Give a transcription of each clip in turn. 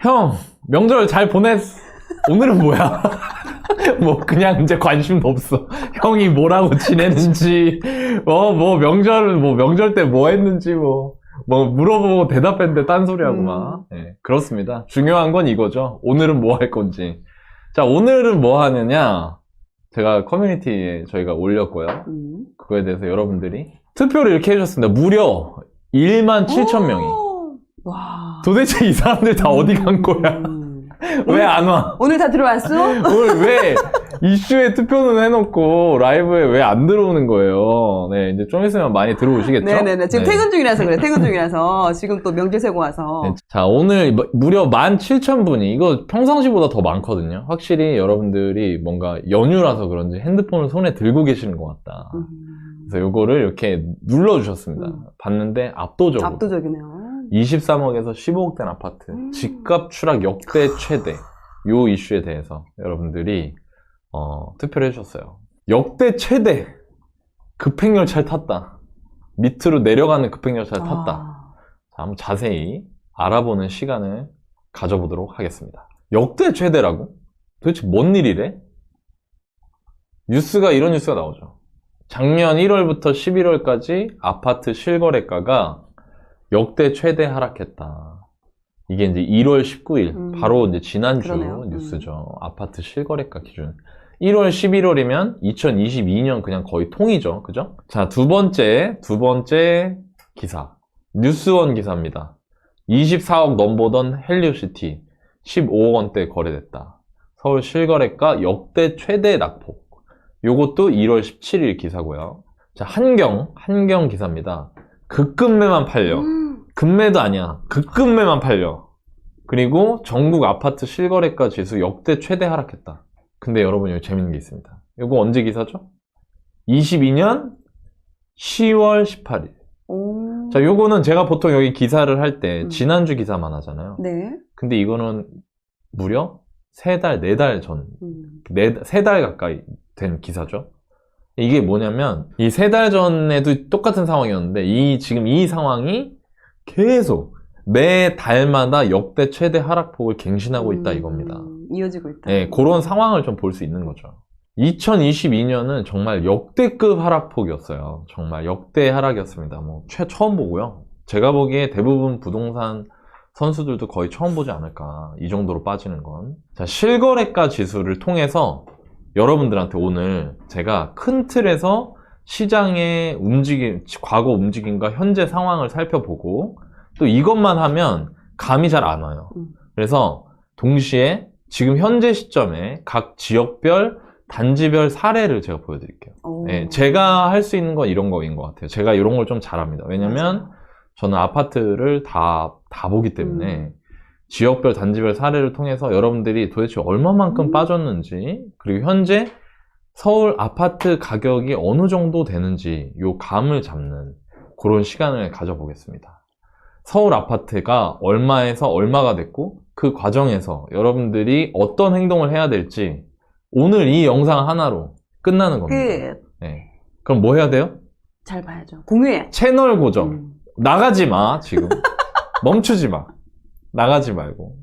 형, 명절 잘 보냈? 오늘은 뭐야? 뭐 그냥 이제 관심도 없어. 형이 뭐라고 지내는지, 명절 때 뭐 했는지 물어보고 대답했는데 딴소리하고 막. 네, 그렇습니다. 중요한 건 이거죠. 오늘은 뭐 할 건지. 자, 오늘은 뭐 하느냐? 제가 커뮤니티에 저희가 올렸고요. 그거에 대해서 여러분들이 투표를 이렇게 해주셨습니다. 무려 17,000명이. 와. 도대체 이 사람들 다 어디 간 거야? 왜 안 와? 오늘 다 들어왔어? 오늘 왜 이슈에 투표는 해놓고 라이브에 왜 안 들어오는 거예요? 네, 이제 좀 있으면 많이 들어오시겠죠? 네네네. 지금 네. 퇴근 중이라서 그래. 퇴근 중이라서. 지금 또 명절 세고 와서. 네, 자, 오늘 무려 17,000분이, 이거 평상시보다 더 많거든요. 확실히 여러분들이 뭔가 연휴라서 그런지 핸드폰을 손에 들고 계시는 것 같다. 그래서 요거를 이렇게 눌러주셨습니다. 봤는데 압도적으로. 압도적이네요. 23억에서 15억 된 아파트. 집값 추락 역대 최대. 요 이슈에 대해서 여러분들이 투표를 해주셨어요. 역대 최대 급행열차를 탔다. 밑으로 내려가는 급행열차를 tas다. 자, 한번 자세히 알아보는 시간을 가져보도록 하겠습니다. 역대 최대라고? 도대체 뭔 일이래? 이런 뉴스가 나오죠. 작년 1월부터 11월까지 아파트 실거래가가 역대 최대 하락했다. 이게 이제 1월 19일, 바로 이제 지난주 그러네요. 뉴스죠. 아파트 실거래가 기준. 1월, 11월이면 2022년 그냥 거의 통이죠. 그죠? 자, 두 번째 기사. 뉴스원 기사입니다. 24억 넘보던 헬리오시티 15억 원대 거래됐다. 서울 실거래가 역대 최대 낙폭. 요것도 1월 17일 기사고요. 자, 한경 기사입니다. 급급매만 팔려. 급매도 아니야. 급급매만 팔려. 그리고 전국 아파트 실거래가 지수 역대 최대 하락했다. 근데 여러분 여기 재밌는 게 있습니다. 이거 언제 기사죠? 22년 10월 18일. 자, 요거는 제가 보통 여기 기사를 할 때 지난주 기사만 하잖아요. 네. 근데 이거는 무려 3달, 4달 전, 3달 가까이 된 기사죠. 이게 뭐냐면 이 3달 전에도 똑같은 상황이었는데 지금 이 상황이 계속 매 달마다 역대 최대 하락폭을 갱신하고 있다 이겁니다. 이어지고 있다. 네, 그런 상황을 좀 볼 수 있는 거죠. 2022년은 정말 역대급 하락폭이었어요. 정말 역대 하락이었습니다. 처음 보고요. 제가 보기에 대부분 부동산 선수들도 거의 처음 보지 않을까. 이 정도로 빠지는 건. 자, 실거래가 지수를 통해서 여러분들한테 오늘 제가 큰 틀에서 시장의 과거 움직임과 현재 상황을 살펴보고 또 이것만 하면 감이 잘 안 와요. 그래서 동시에 지금 현재 시점에 각 지역별, 단지별 사례를 제가 보여드릴게요. 네, 제가 할 수 있는 건 이런 거인 것 같아요. 제가 이런 걸 좀 잘합니다. 왜냐면 저는 아파트를 다 보기 때문에 지역별, 단지별 사례를 통해서 여러분들이 도대체 얼마만큼 빠졌는지, 그리고 현재 서울 아파트 가격이 어느 정도 되는지 요 감을 잡는 그런 시간을 가져보겠습니다. 서울 아파트가 얼마에서 얼마가 됐고 그 과정에서 여러분들이 어떤 행동을 해야 될지 오늘 이 영상 하나로 끝나는 겁니다. 네. 그럼 뭐 해야 돼요? 잘 봐야죠. 공유해. 채널 고정. 나가지 마, 지금. 멈추지 마. 나가지 말고.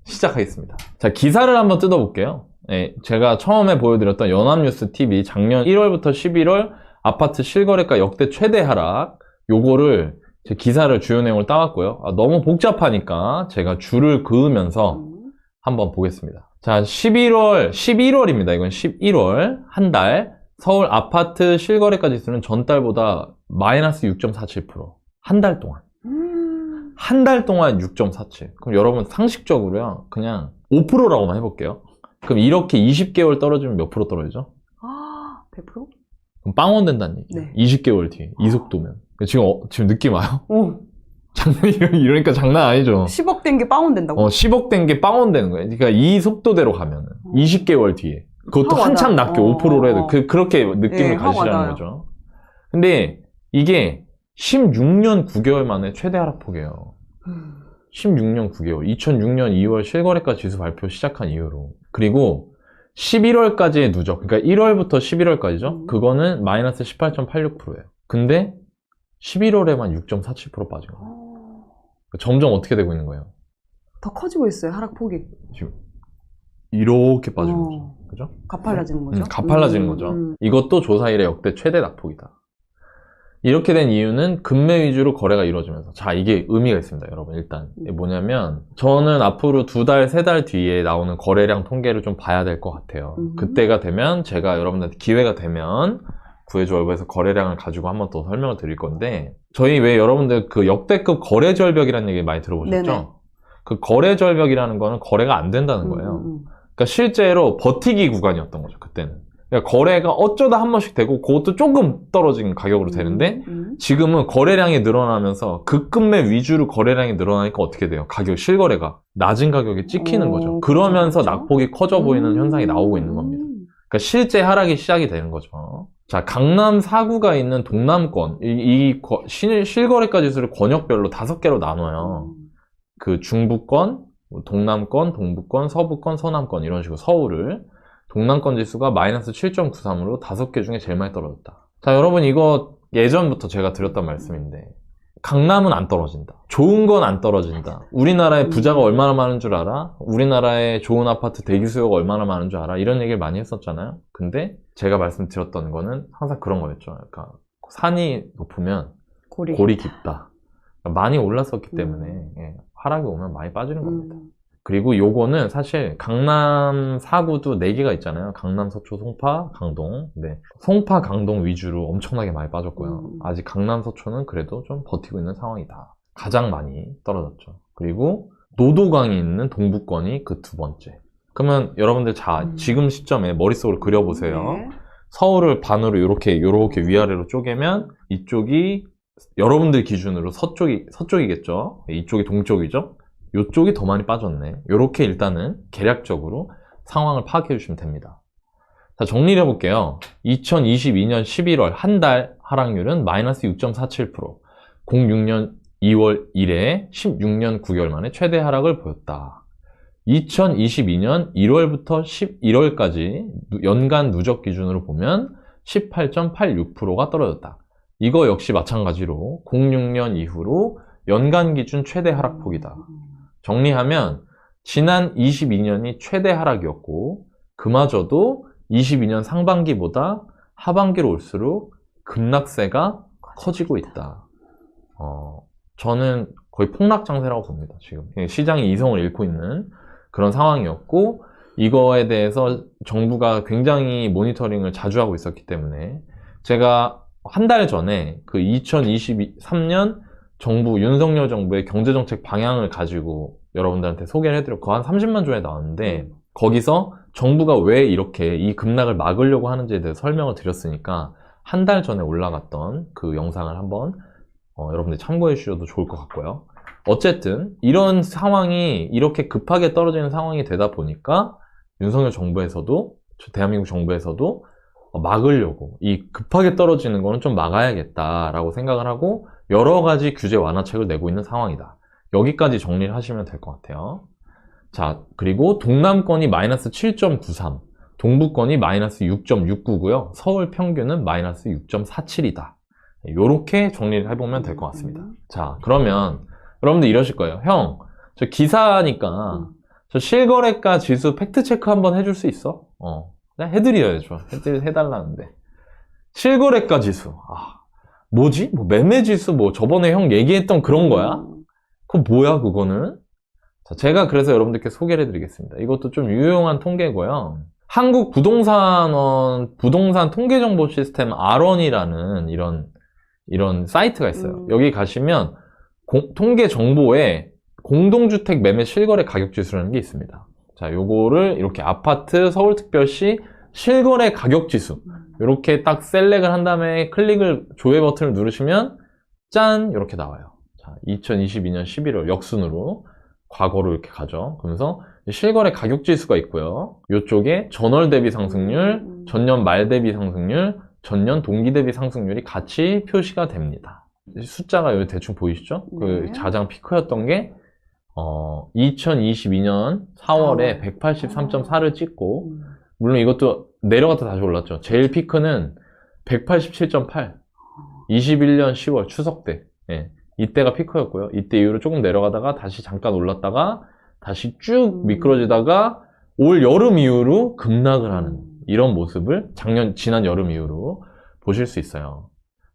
시작하겠습니다. 자, 기사를 한번 뜯어볼게요. 네, 제가 처음에 보여드렸던 연합뉴스 TV 작년 1월부터 11월 아파트 실거래가 역대 최대 하락, 요거를 제 기사를 주요 내용을 따왔고요. 너무 복잡하니까 제가 줄을 그으면서 한번 보겠습니다. 자, 11월입니다. 이건 11월 한 달 서울 아파트 실거래가 지수는 전달보다 마이너스 6.47%. 한 달 동안. 한 달 동안 6.47. 그럼 여러분 상식적으로요. 그냥 5%라고만 해볼게요. 그럼 이렇게 20개월 떨어지면 몇 프로 떨어지죠? 100%? 그럼 빵원 된다는 얘기. 네. 20개월 뒤에 이 속도면. 지금 느낌 와요? 오. 이러니까 장난 아니죠. 10억 된 게 빵원 된다고? 10억 된 게 빵원 되는 거예요. 그러니까 이 속도대로 가면은 20개월 뒤에. 그것도 한참 낮게 5%로 해도 그렇게 느낌을 가지시라는 거죠. 근데 이게 16년 9개월 만에 최대 하락폭이에요. 16년 9개월. 2006년 2월 실거래가 지수 발표 시작한 이후로. 그리고 11월까지의 누적. 그러니까 1월부터 11월까지죠. 그거는 마이너스 18.86%예요. 근데 11월에만 6.47% 빠진 거예요. 점점 어떻게 되고 있는 거예요? 더 커지고 있어요, 하락폭이. 지금 이렇게 빠지는 거죠. 그죠? 가팔라지는 거죠? 가팔라지는 거죠. 이것도 조사 이래 역대 최대 낙폭이다. 이렇게 된 이유는 금매 위주로 거래가 이루어지면서, 자, 이게 의미가 있습니다, 여러분. 일단 이게 뭐냐면, 저는 앞으로 2달, 3달 뒤에 나오는 거래량 통계를 좀 봐야 될 것 같아요. 그때가 되면 제가 여러분들한테 기회가 되면 구해줘에서 거래량을 가지고 한번 또 설명을 드릴 건데, 저희 왜 여러분들 그 역대급 거래 절벽이라는 얘기 많이 들어보셨죠? 네네. 그 거래 절벽이라는 거는 거래가 안 된다는 거예요. 그러니까 실제로 버티기 구간이었던 거죠, 그때는. 그러니까 거래가 어쩌다 한 번씩 되고 그것도 조금 떨어진 가격으로 되는데, 지금은 거래량이 늘어나면서 급금매 위주로 거래량이 늘어나니까 어떻게 돼요? 가격, 실거래가 낮은 가격에 찍히는 거죠. 그러면서 그렇죠. 낙폭이 커져 보이는 현상이 나오고 있는 겁니다. 그러니까 실제 하락이 시작이 되는 거죠. 자, 강남 4구가 있는 동남권, 실거래가 지수를 권역별로 5개로 나눠요. 그 중부권, 동남권, 동부권, 서부권, 서남권 이런 식으로 서울을, 동남권 지수가 마이너스 7.93으로 5개 중에 제일 많이 떨어졌다. 자, 여러분 이거 예전부터 제가 드렸던 말씀인데, 강남은 안 떨어진다. 좋은 건 안 떨어진다. 우리나라에 부자가 얼마나 많은 줄 알아? 우리나라에 좋은 아파트 대기 수요가 얼마나 많은 줄 알아? 이런 얘기를 많이 했었잖아요. 근데 제가 말씀드렸던 거는 항상 그런 거였죠. 그러니까 산이 높으면 골이 깊다. 많이 올랐었기 때문에 예, 하락이 오면 많이 빠지는 겁니다. 그리고 요거는 사실 강남 4구도 4개가 있잖아요. 강남, 서초, 송파, 강동. 네. 송파, 강동 위주로 엄청나게 많이 빠졌고요. 아직 강남, 서초는 그래도 좀 버티고 있는 상황이다. 가장 많이 떨어졌죠. 그리고 노도강이 있는 동부권이 그 2번째. 그러면 여러분들 지금 시점에 머릿속으로 그려보세요. 네. 서울을 반으로 이렇게 위아래로 쪼개면 이쪽이 여러분들 기준으로 서쪽이겠죠. 이쪽이 동쪽이죠. 이쪽이 더 많이 빠졌네. 이렇게 일단은 계략적으로 상황을 파악해 주시면 됩니다. 자, 정리를 해볼게요. 2022년 11월 한 달 하락률은 마이너스 6.47%, 06년 2월 이래 16년 9개월 만에 최대 하락을 보였다. 2022년 1월부터 11월까지 연간 누적 기준으로 보면 18.86%가 떨어졌다. 이거 역시 마찬가지로 06년 이후로 연간 기준 최대 하락폭이다. 정리하면 지난 22년이 최대 하락이었고, 그마저도 22년 상반기보다 하반기로 올수록 급락세가 커지고 있다. 저는 거의 폭락장세라고 봅니다. 지금 시장이 이성을 잃고 있는 그런 상황이었고, 이거에 대해서 정부가 굉장히 모니터링을 자주 하고 있었기 때문에, 제가 한 달 전에 그 2023년 윤석열 정부의 경제정책 방향을 가지고 여러분들한테 소개를 해드렸고, 그거 한 30만 조에 나왔는데, 거기서 정부가 왜 이렇게 이 급락을 막으려고 하는지에 대해서 설명을 드렸으니까, 한 달 전에 올라갔던 그 영상을 한번 여러분들 참고해 주셔도 좋을 것 같고요. 어쨌든 이런 상황이 이렇게 급하게 떨어지는 상황이 되다 보니까 윤석열 정부에서도, 대한민국 정부에서도 막으려고, 이 급하게 떨어지는 거는 좀 막아야겠다라고 생각을 하고 여러 가지 규제 완화책을 내고 있는 상황이다. 여기까지 정리를 하시면 될 것 같아요. 자, 그리고 동남권이 마이너스 7.93, 동부권이 마이너스 6.69고요. 서울 평균은 마이너스 6.47이다. 이렇게 정리를 해보면 될 것 같습니다. 자, 그러면 여러분들 이러실 거예요. 형, 저 기사니까 저 실거래가 지수 팩트체크 한번 해줄 수 있어? 그냥 해드려야죠. 해달라는데. 실거래가 지수. 뭐지? 뭐 매매 지수 뭐 저번에 형 얘기했던 그런 거야? 그럼 뭐야 그거는? 자, 제가 그래서 여러분들께 소개를 해드리겠습니다. 이것도 좀 유용한 통계고요. 한국 부동산 통계정보 시스템 R1이라는 이런 사이트가 있어요. 여기 가시면 통계 정보에 공동주택 매매 실거래 가격 지수라는 게 있습니다. 자, 요거를 이렇게 아파트 서울특별시 실거래 가격 지수 이렇게 딱 셀렉을 한 다음에 조회 버튼을 누르시면 짠! 이렇게 나와요. 자, 2022년 11월 역순으로 과거로 이렇게 가죠. 그러면서 실거래 가격 지수가 있고요. 이쪽에 전월 대비 상승률, 전년 말 대비 상승률, 전년 동기 대비 상승률이 같이 표시가 됩니다. 숫자가 여기 대충 보이시죠? 그 가장 피크였던 게 2022년 4월에 183.4를 찍고, 물론 이것도 내려갔다 다시 올랐죠. 제일 피크는 187.8, 21년 10월 추석 때, 예, 이때가 피크였고요. 이때 이후로 조금 내려가다가 다시 잠깐 올랐다가 다시 쭉 미끄러지다가 올 여름 이후로 급락을 하는 이런 모습을 지난 여름 이후로 보실 수 있어요.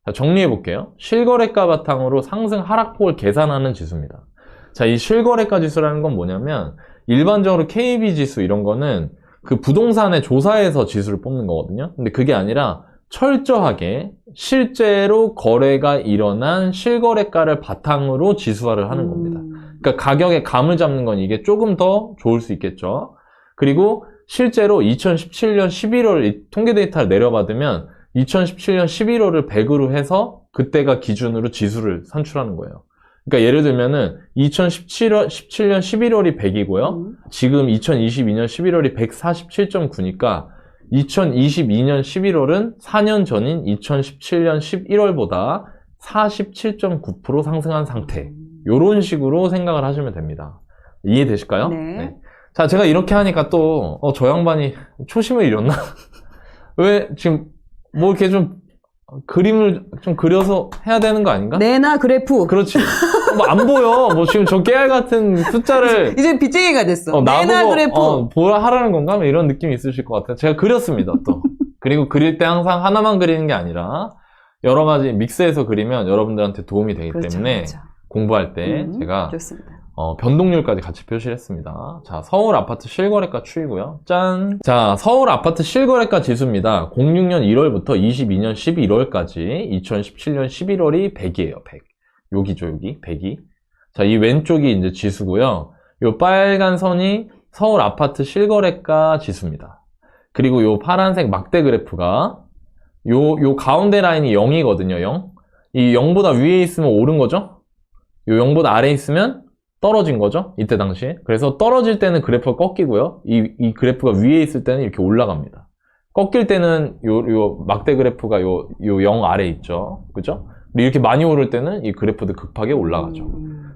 자, 정리해 볼게요. 실거래가 바탕으로 상승 하락폭을 계산하는 지수입니다. 자, 이 실거래가 지수라는 건 뭐냐면 일반적으로 KB 지수 이런 거는 그 부동산의 조사에서 지수를 뽑는 거거든요. 근데 그게 아니라 철저하게 실제로 거래가 일어난 실거래가를 바탕으로 지수화를 하는 겁니다. 그러니까 가격의 감을 잡는 건 이게 조금 더 좋을 수 있겠죠. 그리고 실제로 2017년 11월 통계 데이터를 내려받으면 2017년 11월을 100으로 해서 그때가 기준으로 지수를 산출하는 거예요. 그러니까 예를 들면은 2017년 11월이 100이고요. 지금 2022년 11월이 147.9니까 2022년 11월은 4년 전인 2017년 11월보다 47.9% 상승한 상태. 이런 식으로 생각을 하시면 됩니다. 이해되실까요? 네. 자, 제가 이렇게 하니까 또 저 양반이 초심을 잃었나? 왜 지금 뭐 이렇게 좀 그림을 좀 그려서 해야 되는 거 아닌가? 내나 그래프. 그렇지. 뭐 안 보여. 뭐 지금 저 깨알 같은 숫자를 이제 빚쟁이가 됐어. 내나 나보고 그래프. 뭐라 하라는 건가? 뭐 이런 느낌이 있으실 것 같아요. 제가 그렸습니다, 또. 그리고 그릴 때 항상 하나만 그리는 게 아니라 여러 가지 믹스해서 그리면 여러분들한테 도움이 되기 때문에 공부할 때 제가 좋습니다. 변동률까지 같이 표시를 했습니다. 자, 서울 아파트 실거래가 추이고요. 짠! 자, 서울 아파트 실거래가 지수입니다. 06년 1월부터 22년 11월까지 2017년 11월이 100이에요, 100. 여기죠, 여기. 100이. 자, 이 왼쪽이 이제 지수고요. 요 빨간 선이 서울 아파트 실거래가 지수입니다. 그리고 요 파란색 막대 그래프가 요 가운데 라인이 0이거든요, 0. 이 0보다 위에 있으면 오른 거죠? 요 0보다 아래에 있으면 떨어진 거죠? 이때 당시에. 그래서 떨어질 때는 그래프가 꺾이고요. 이 그래프가 위에 있을 때는 이렇게 올라갑니다. 꺾일 때는 요 막대 그래프가 요 0 아래에 있죠. 그죠? 근데 이렇게 많이 오를 때는 이 그래프도 급하게 올라가죠.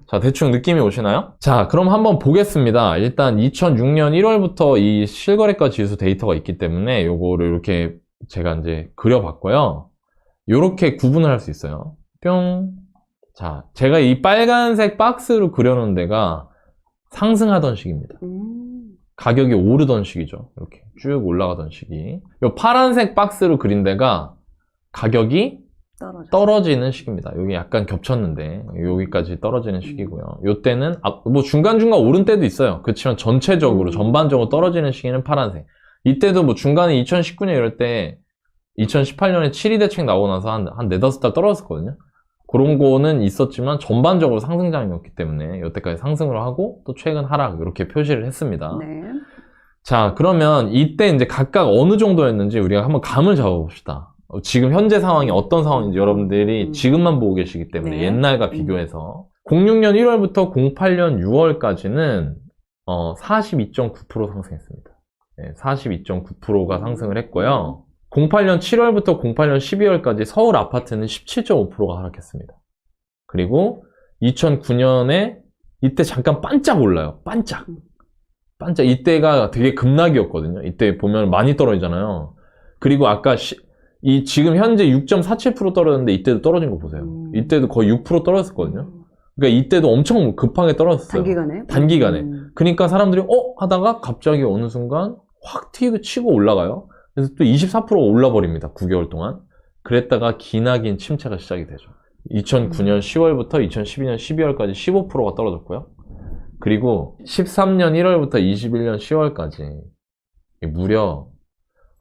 자, 대충 느낌이 오시나요? 자, 그럼 한번 보겠습니다. 일단 2006년 1월부터 이 실거래가 지수 데이터가 있기 때문에 요거를 이렇게 제가 이제 그려봤고요. 요렇게 구분을 할 수 있어요. 뿅. 자, 제가 이 빨간색 박스로 그려놓은 데가 상승하던 시기입니다. 가격이 오르던 시기죠. 이렇게 쭉 올라가던 시기. 이 파란색 박스로 그린 데가 가격이 떨어지는 시기입니다. 여기 약간 겹쳤는데 여기까지 떨어지는 시기고요. 이때는 뭐 중간중간 오른 때도 있어요. 그렇지만 전체적으로 전반적으로 떨어지는 시기는 파란색. 이때도 뭐 중간에 2019년 이럴 때 2018년에 7위 대책 나오고 나서 한 4, 5달 떨어졌거든요. 그런 거는 있었지만 전반적으로 상승장이었기 때문에 여태까지 상승을 하고 또 최근 하락 이렇게 표시를 했습니다. 네. 자, 그러면 이때 이제 각각 어느 정도였는지 우리가 한번 감을 잡아봅시다. 지금 현재 상황이 어떤 상황인지 여러분들이 지금만 보고 계시기 때문에 네. 옛날과 비교해서 06년 1월부터 08년 6월까지는 42.9% 상승했습니다. 네, 42.9%가 상승을 했고요. 08년 7월부터 08년 12월까지 서울 아파트는 17.5%가 하락했습니다. 그리고 2009년에 이때 잠깐 반짝 올라요. 반짝. 이때가 되게 급락이었거든요. 이때 보면 많이 떨어지잖아요. 그리고 아까 지금 현재 6.47% 떨어졌는데 이때도 떨어진 거 보세요. 이때도 거의 6% 떨어졌거든요. 그러니까 이때도 엄청 급하게 떨어졌어요. 단기간에. 그러니까 사람들이 하다가 갑자기 어느 순간 확 치고 올라가요. 그래서 또 24% 올라버립니다. 9개월 동안. 그랬다가 기나긴 침체가 시작이 되죠. 2009년 10월부터 2012년 12월까지 15%가 떨어졌고요. 그리고 13년 1월부터 21년 10월까지 무려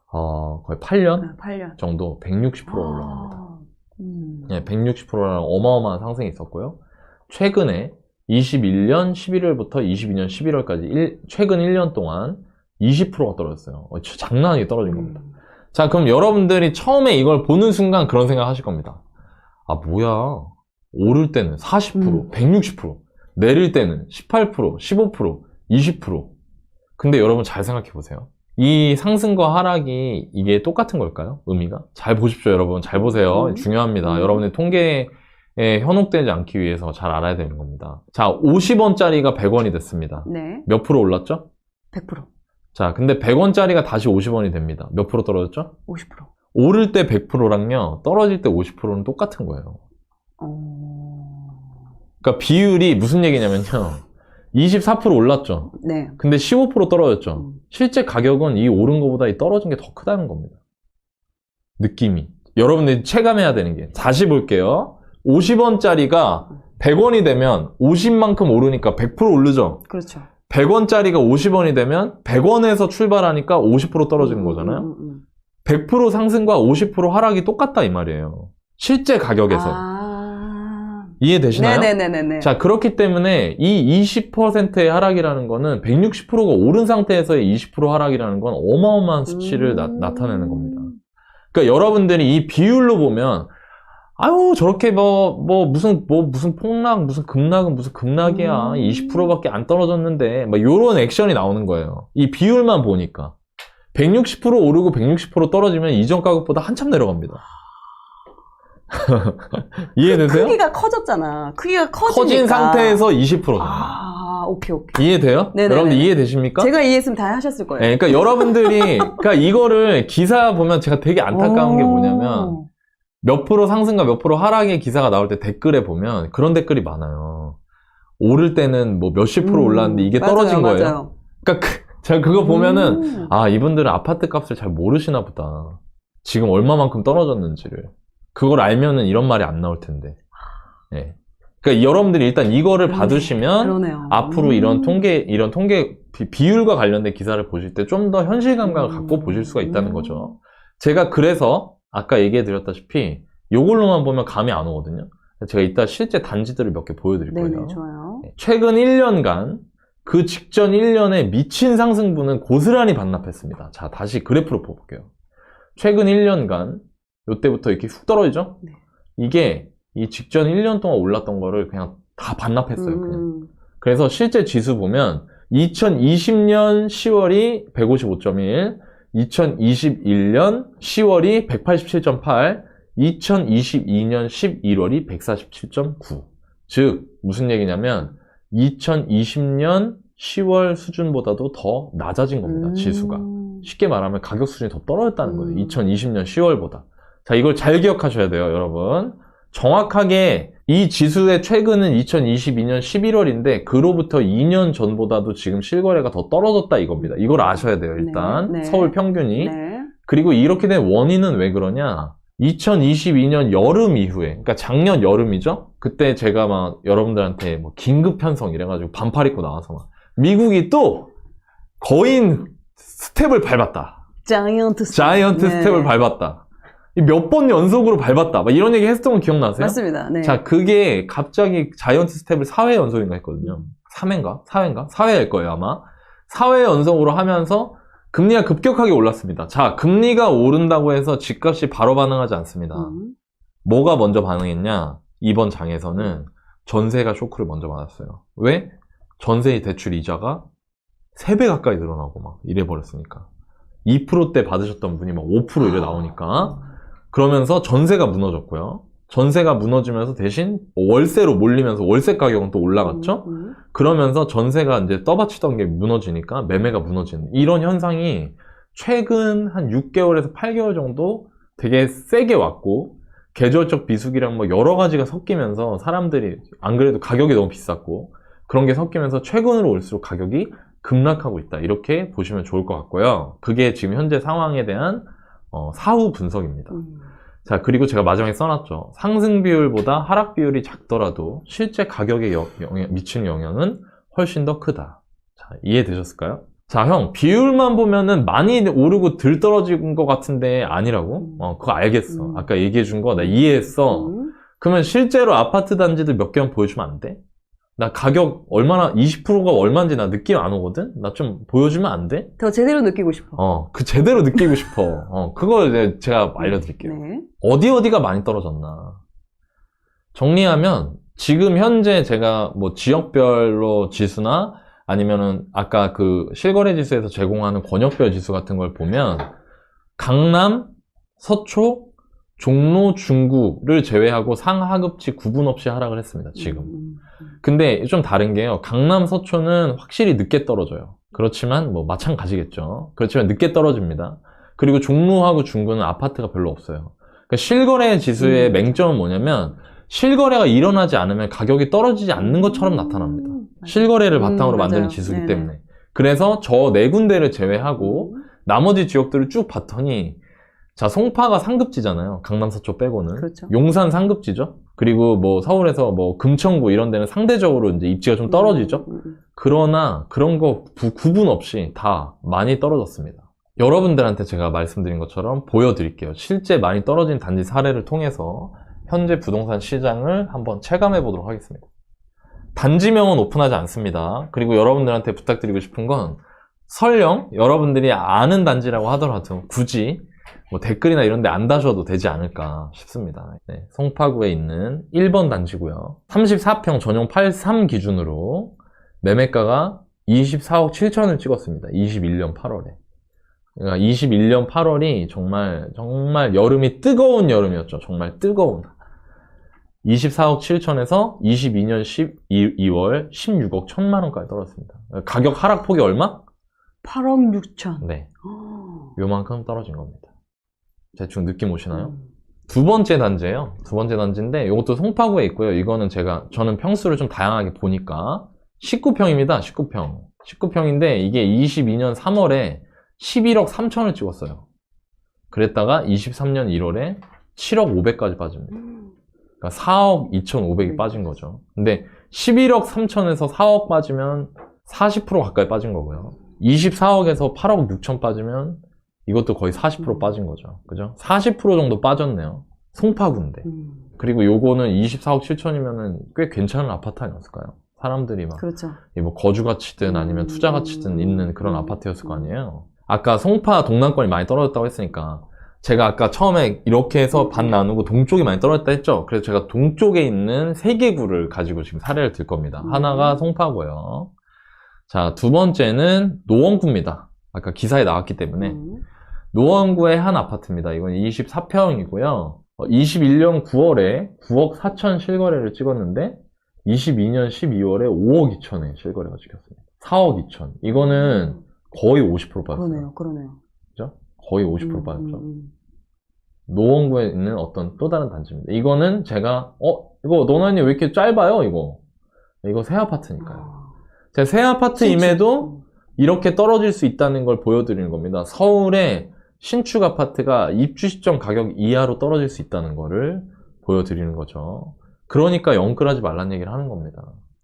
거의 8년 정도 160% 올라갑니다. 네, 160%라는 어마어마한 상승이 있었고요. 최근에 21년 11월부터 22년 11월까지 최근 1년 동안 20%가 떨어졌어요. 장난 아니게 떨어진 겁니다. 자, 그럼 여러분들이 처음에 이걸 보는 순간 그런 생각 하실 겁니다. 아, 뭐야. 오를 때는 40%, 160%, 내릴 때는 18%, 15%, 20%. 근데 여러분 잘 생각해 보세요. 이 상승과 하락이 이게 똑같은 걸까요? 의미가? 잘 보십시오, 여러분. 잘 보세요. 중요합니다. 여러분의 통계에 현혹되지 않기 위해서 잘 알아야 되는 겁니다. 자, 50원짜리가 100원이 됐습니다. 네. 몇 프로 올랐죠? 100%. 자, 근데 100원짜리가 다시 50원이 됩니다. 몇 프로 떨어졌죠? 50%. 오를 때 100%랑요, 떨어질 때 50%는 똑같은 거예요. 그러니까 비율이 무슨 얘기냐면요. 24% 올랐죠. 네. 근데 15% 떨어졌죠. 실제 가격은 이 오른 것보다 이 떨어진 게 더 크다는 겁니다. 느낌이. 여러분들이 체감해야 되는 게. 다시 볼게요. 50원짜리가 100원이 되면 50만큼 오르니까 100% 오르죠. 그렇죠. 100원짜리가 50원이 되면 100원에서 출발하니까 50% 떨어지는 거잖아요. 100% 상승과 50% 하락이 똑같다 이 말이에요. 실제 가격에서. 이해되시나요? 네네네네. 자, 그렇기 때문에 이 20%의 하락이라는 거는 160%가 오른 상태에서의 20% 하락이라는 건 어마어마한 수치를 나타내는 겁니다. 그러니까 여러분들이 이 비율로 보면 아유 저렇게 무슨 폭락 무슨 급락은 무슨 급락이야 20%밖에 안 떨어졌는데 막 요런 액션이 나오는 거예요. 이 비율만 보니까 160% 오르고 160% 떨어지면 이전 가격보다 한참 내려갑니다. 이해되세요? 크기가 커졌잖아. 크기가 커지니까. 커진 상태에서 20%잖아요. 오케이. 이해돼요? 네네네. 여러분들 이해되십니까? 제가 이해했으면 다 하셨을 거예요. 네, 그러니까 여러분들이 그러니까 이거를 기사 보면 제가 되게 안타까운 게 뭐냐면 몇 프로 상승과 몇 프로 하락의 기사가 나올 때 댓글에 보면 그런 댓글이 많아요. 오를 때는 뭐 몇십 프로 올랐는데 이게 떨어진 거예요. 맞아요. 그러니까 제가 그거 보면은 아 이분들은 아파트 값을 잘 모르시나 보다. 지금 얼마만큼 떨어졌는지를. 그걸 알면은 이런 말이 안 나올 텐데. 예. 그러니까 여러분들이 일단 이거를 받으시면 그러네요. 앞으로 이런 통계 비율과 관련된 기사를 보실 때 좀 더 현실 감각을 갖고 보실 수가 있다는 거죠. 제가 그래서 아까 얘기해 드렸다시피 이걸로만 보면 감이 안 오거든요. 제가 이따 실제 단지들을 몇 개 보여드릴 거예요. 네네, 좋아요. 최근 1년간 그 직전 1년에 미친 상승분은 고스란히 반납했습니다. 자, 다시 그래프로 볼게요. 최근 1년간 이때부터 이렇게 훅 떨어지죠? 네. 이게 이 직전 1년 동안 올랐던 거를 그냥 다 반납했어요. 그냥. 그래서 실제 지수 보면 2020년 10월이 155.1, 2021년 10월이 187.8, 2022년 11월이 147.9. 즉 무슨 얘기냐면 2020년 10월 수준보다도 더 낮아진 겁니다. 지수가. 쉽게 말하면 가격 수준이 더 떨어졌다는 거예요. 2020년 10월보다. 자, 이걸 잘 기억하셔야 돼요, 여러분. 정확하게 이 지수의 최근은 2022년 11월인데 그로부터 2년 전보다도 지금 실거래가 더 떨어졌다 이겁니다. 이걸 아셔야 돼요, 일단. 네. 서울 평균이. 네. 그리고 이렇게 된 원인은 왜 그러냐? 2022년 여름 이후에, 그러니까 작년 여름이죠? 그때 제가 막 여러분들한테 뭐 긴급 편성 이래가지고 반팔 입고 나와서 막 미국이 또 거인 스텝을 밟았다. 자이언트 스텝을 밟았다. 몇 번 연속으로 밟았다. 막 이런 얘기 했었던 거 기억나세요? 맞습니다. 네. 자, 그게 갑자기 자이언트 스텝을 4회 연속인가 했거든요. 3회인가? 4회일 거예요, 아마. 4회 연속으로 하면서 금리가 급격하게 올랐습니다. 자, 금리가 오른다고 해서 집값이 바로 반응하지 않습니다. 뭐가 먼저 반응했냐? 이번 장에서는 전세가 쇼크를 먼저 받았어요. 왜? 전세 대출 이자가 3배 가까이 늘어나고 막 이래버렸으니까. 2%대 받으셨던 분이 막 5% 이래 나오니까. 그러면서 전세가 무너졌고요. 전세가 무너지면서 대신 월세로 몰리면서 월세 가격은 또 올라갔죠? 그러면서 전세가 이제 떠받치던 게 무너지니까 매매가 무너지는 이런 현상이 최근 한 6개월에서 8개월 정도 되게 세게 왔고 계절적 비수기랑 뭐 여러 가지가 섞이면서 사람들이 안 그래도 가격이 너무 비쌌고 그런 게 섞이면서 최근으로 올수록 가격이 급락하고 있다. 이렇게 보시면 좋을 것 같고요. 그게 지금 현재 상황에 대한 사후 분석입니다. 자, 그리고 제가 마지막에 써놨죠. 상승 비율보다 하락 비율이 작더라도 실제 가격에 미치는 영향은 훨씬 더 크다. 자, 이해되셨을까요? 자, 형, 비율만 보면은 많이 오르고 들 떨어진 것 같은데 아니라고? 그거 알겠어. 아까 얘기해 준 거 나 이해했어. 그러면 실제로 아파트 단지들 몇 개만 보여주면 안 돼? 나 가격 얼마나 20%가 얼마인지 나 느낌 안 오거든? 나 좀 보여주면 안 돼? 더 제대로 느끼고 싶어. 그 제대로 느끼고 싶어. 그거 이제 제가 알려드릴게요. 네. 어디가 많이 떨어졌나. 정리하면 지금 현재 제가 뭐 지역별로 지수나 아니면은 아까 그 실거래 지수에서 제공하는 권역별 지수 같은 걸 보면 강남, 서초, 종로, 중구를 제외하고 상하급지 구분 없이 하락을 했습니다. 지금. 근데 좀 다른 게요. 강남, 서초는 확실히 늦게 떨어져요. 그렇지만 뭐 마찬가지겠죠. 그렇지만 늦게 떨어집니다. 그리고 종로하고 중구는 아파트가 별로 없어요. 그러니까 실거래 지수의 맹점은 뭐냐면 실거래가 일어나지 않으면 가격이 떨어지지 않는 것처럼 나타납니다. 실거래를 바탕으로 만드는 맞아요. 지수이기 네네. 때문에. 그래서 저 네 군데를 제외하고 나머지 지역들을 쭉 봤더니 자, 송파가 상급지잖아요. 강남 서초 빼고는. 그렇죠. 용산 상급지죠. 그리고 뭐 서울에서 뭐 금천구 이런 데는 상대적으로 이제 입지가 좀 떨어지죠. 그러나 그런 거 구분 없이 다 많이 떨어졌습니다. 여러분들한테 제가 말씀드린 것처럼 보여드릴게요. 실제 많이 떨어진 단지 사례를 통해서 현재 부동산 시장을 한번 체감해 보도록 하겠습니다. 단지명은 오픈하지 않습니다. 그리고 여러분들한테 부탁드리고 싶은 건 설령 여러분들이 아는 단지라고 하더라도 굳이 뭐 댓글이나 이런 데 안 다셔도 되지 않을까 싶습니다. 네, 송파구에 있는 1번 단지고요. 34평 전용 83 기준으로 매매가가 24억 7천을 찍었습니다. 21년 8월에. 그러니까 21년 8월이 정말 여름이 뜨거운 여름이었죠. 정말 뜨거운. 24억 7천에서 22년 12월 16억 1천만 원까지 떨어졌습니다. 가격 하락폭이 얼마? 8억 6천. 네. 요만큼 떨어진 겁니다. 대충 느낌 오시나요? 두 번째 단지예요. 두 번째 단지인데 이것도 송파구에 있고요. 이거는 저는 평수를 좀 다양하게 보니까 19평입니다. 19평. 19평인데 이게 22년 3월에 11억 3천을 찍었어요. 그랬다가 23년 1월에 7억 5백까지 빠집니다. 그러니까 4억 2,500이 빠진 거죠. 근데 11억 3천에서 4억 빠지면 40% 가까이 빠진 거고요. 24억에서 8억 6천 빠지면 이것도 거의 40% 빠진 거죠. 그죠? 40% 정도 빠졌네요. 송파구인데. 그리고 요거는 24억 7천이면은 꽤 괜찮은 아파트 아니었을까요? 사람들이 막 그렇죠. 뭐 거주 가치든 아니면 투자 가치든 있는 그런 아파트였을 거 아니에요. 아까 송파 동남권이 많이 떨어졌다고 했으니까 제가 아까 처음에 이렇게 해서 반 나누고 동쪽이 많이 떨어졌다 했죠. 그래서 제가 동쪽에 있는 3개 구를 가지고 지금 사례를 들 겁니다. 하나가 송파고요. 자, 두 번째는 노원구입니다. 아까 기사에 나왔기 때문에 노원구의 한 아파트입니다. 이건 24평이고요. 21년 9월에 9억 4천 실거래를 찍었는데 22년 12월에 5억 2천에 실거래가 찍혔습니다. 4억 2천. 이거는 거의 50% 빠졌어요. 그러네요. 그죠? 거의 50% 빠졌죠. 노원구에 있는 어떤 또 다른 단지입니다. 이거는 제가 이거 노나님 왜 이렇게 짧아요? 이거 새 아파트니까요. 제가 새 아파트임에도 이렇게 떨어질 수 있다는 걸 보여드리는 겁니다. 서울의 신축 아파트가 입주 시점 가격 이하로 떨어질 수 있다는 거를 보여드리는 거죠. 그러니까 영끌하지 말라는 얘기를 하는 겁니다.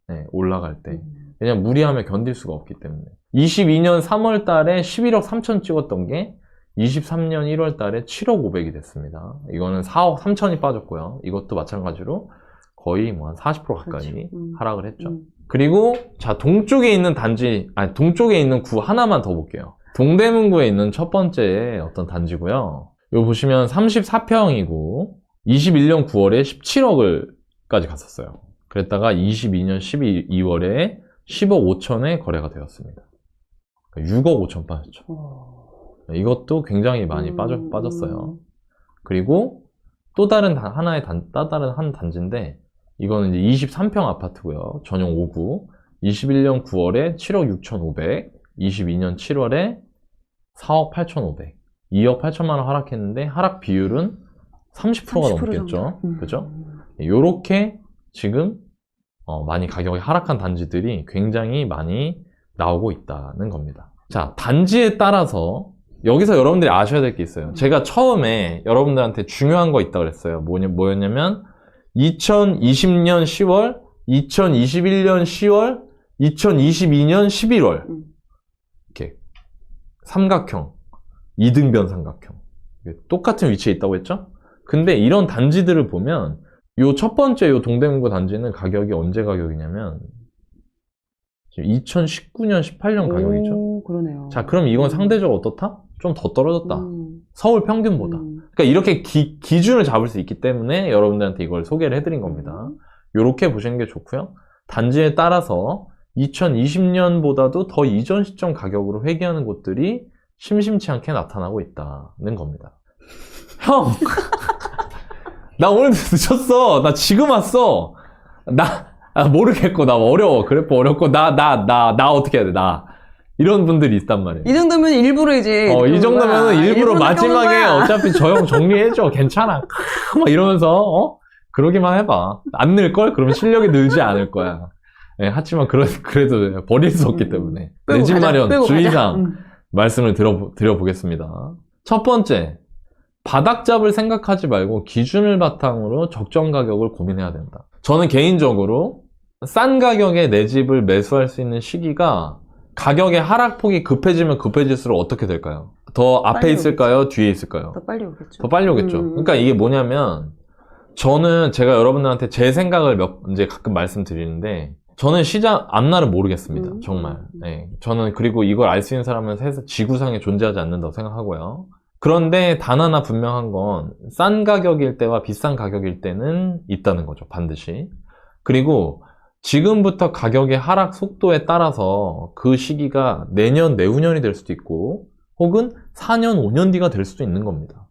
네, 올라갈 때. 왜냐면 무리하면 견딜 수가 없기 때문에. 22년 3월 달에 11억 3천 찍었던 게 23년 1월 달에 7억 5백이 됐습니다. 이거는 4억 3천이 빠졌고요. 이것도 마찬가지로 거의 뭐 한 40% 가까이 그렇죠. 하락을 했죠. 그리고 자, 동쪽에 있는 동쪽에 있는 구 하나만 더 볼게요. 동대문구에 있는 첫 번째 어떤 단지고요. 여기 보시면 34평이고 21년 9월에 17억을까지 갔었어요. 그랬다가 22년 12월에 10억 5천에 거래가 되었습니다. 6억 5천 빠졌죠. 이것도 굉장히 많이 빠졌어요. 그리고 또 다른 한 단지인데 이거는 이제 23평 아파트고요. 전용 5구. 21년 9월에 7억 6,500, 22년 7월에 4억 8,500, 2억 8천만 원 하락했는데 하락 비율은 30%가 넘겠죠. 그죠? 요렇게 지금 많이 가격이 하락한 단지들이 굉장히 많이 나오고 있다는 겁니다. 자, 단지에 따라서 여기서 여러분들이 아셔야 될 게 있어요. 제가 처음에 여러분들한테 중요한 거 있다고 그랬어요. 뭐였냐면 2020년 10월, 2021년 10월, 2022년 11월 이렇게 삼각형, 이등변 삼각형 똑같은 위치에 있다고 했죠? 근데 이런 단지들을 보면 요 첫 번째 요 동대문구 단지는 가격이 언제 가격이냐면 지금 2019년, 18년 가격이죠. 그러네요. 자, 그럼 이건 상대적으로 어떻다? 좀 더 떨어졌다. 서울 평균보다. 그러니까 이렇게 기준을 잡을 수 있기 때문에 여러분들한테 이걸 소개를 해드린 겁니다. 이렇게 보시는 게 좋고요. 단지에 따라서 2020년보다도 더 이전 시점 가격으로 회귀하는 곳들이 심심치 않게 나타나고 있다는 겁니다. 형! 나 오늘 늦었어. 나 지금 왔어. 모르겠고, 나 어려워. 그래프 어렵고, 나 어떻게 해야 돼, 이런 분들이 있단 말이에요. 이 정도면 일부러 이제. 이 정도면 일부러 마지막에 어차피 저 형 정리해줘. 괜찮아. 막 이러면서, 그러기만 해봐. 안 늘걸? 그러면 실력이 늘지 않을 거야. 예, 하지만 그래도 버릴 수 없기 때문에. 내 집 마련 주의사항 말씀을 드려보겠습니다. 첫 번째, 바닥 잡을 생각하지 말고 기준을 바탕으로 적정 가격을 고민해야 된다. 저는 개인적으로 싼 가격에 내 집을 매수할 수 있는 시기가 가격의 하락폭이 급해지면 급해질수록 어떻게 될까요? 더 앞에 빨리 있을까요? 오겠죠. 뒤에 있을까요? 더 빨리 오겠죠. 더 빨리 오겠죠. 그러니까 이게 뭐냐면 저는 제가 여러분들한테 제 생각을 이제 가끔 말씀드리는데 저는 시장 앞날은 모르겠습니다. 정말. 네. 저는 그리고 이걸 알 수 있는 사람은 지구상에 존재하지 않는다고 생각하고요. 그런데 단 하나 분명한 건 싼 가격일 때와 비싼 가격일 때는 있다는 거죠. 반드시. 그리고 지금부터 가격의 하락 속도에 따라서 그 시기가 내년, 내후년이 될 수도 있고 혹은 4년, 5년 뒤가 될 수도 있는 겁니다.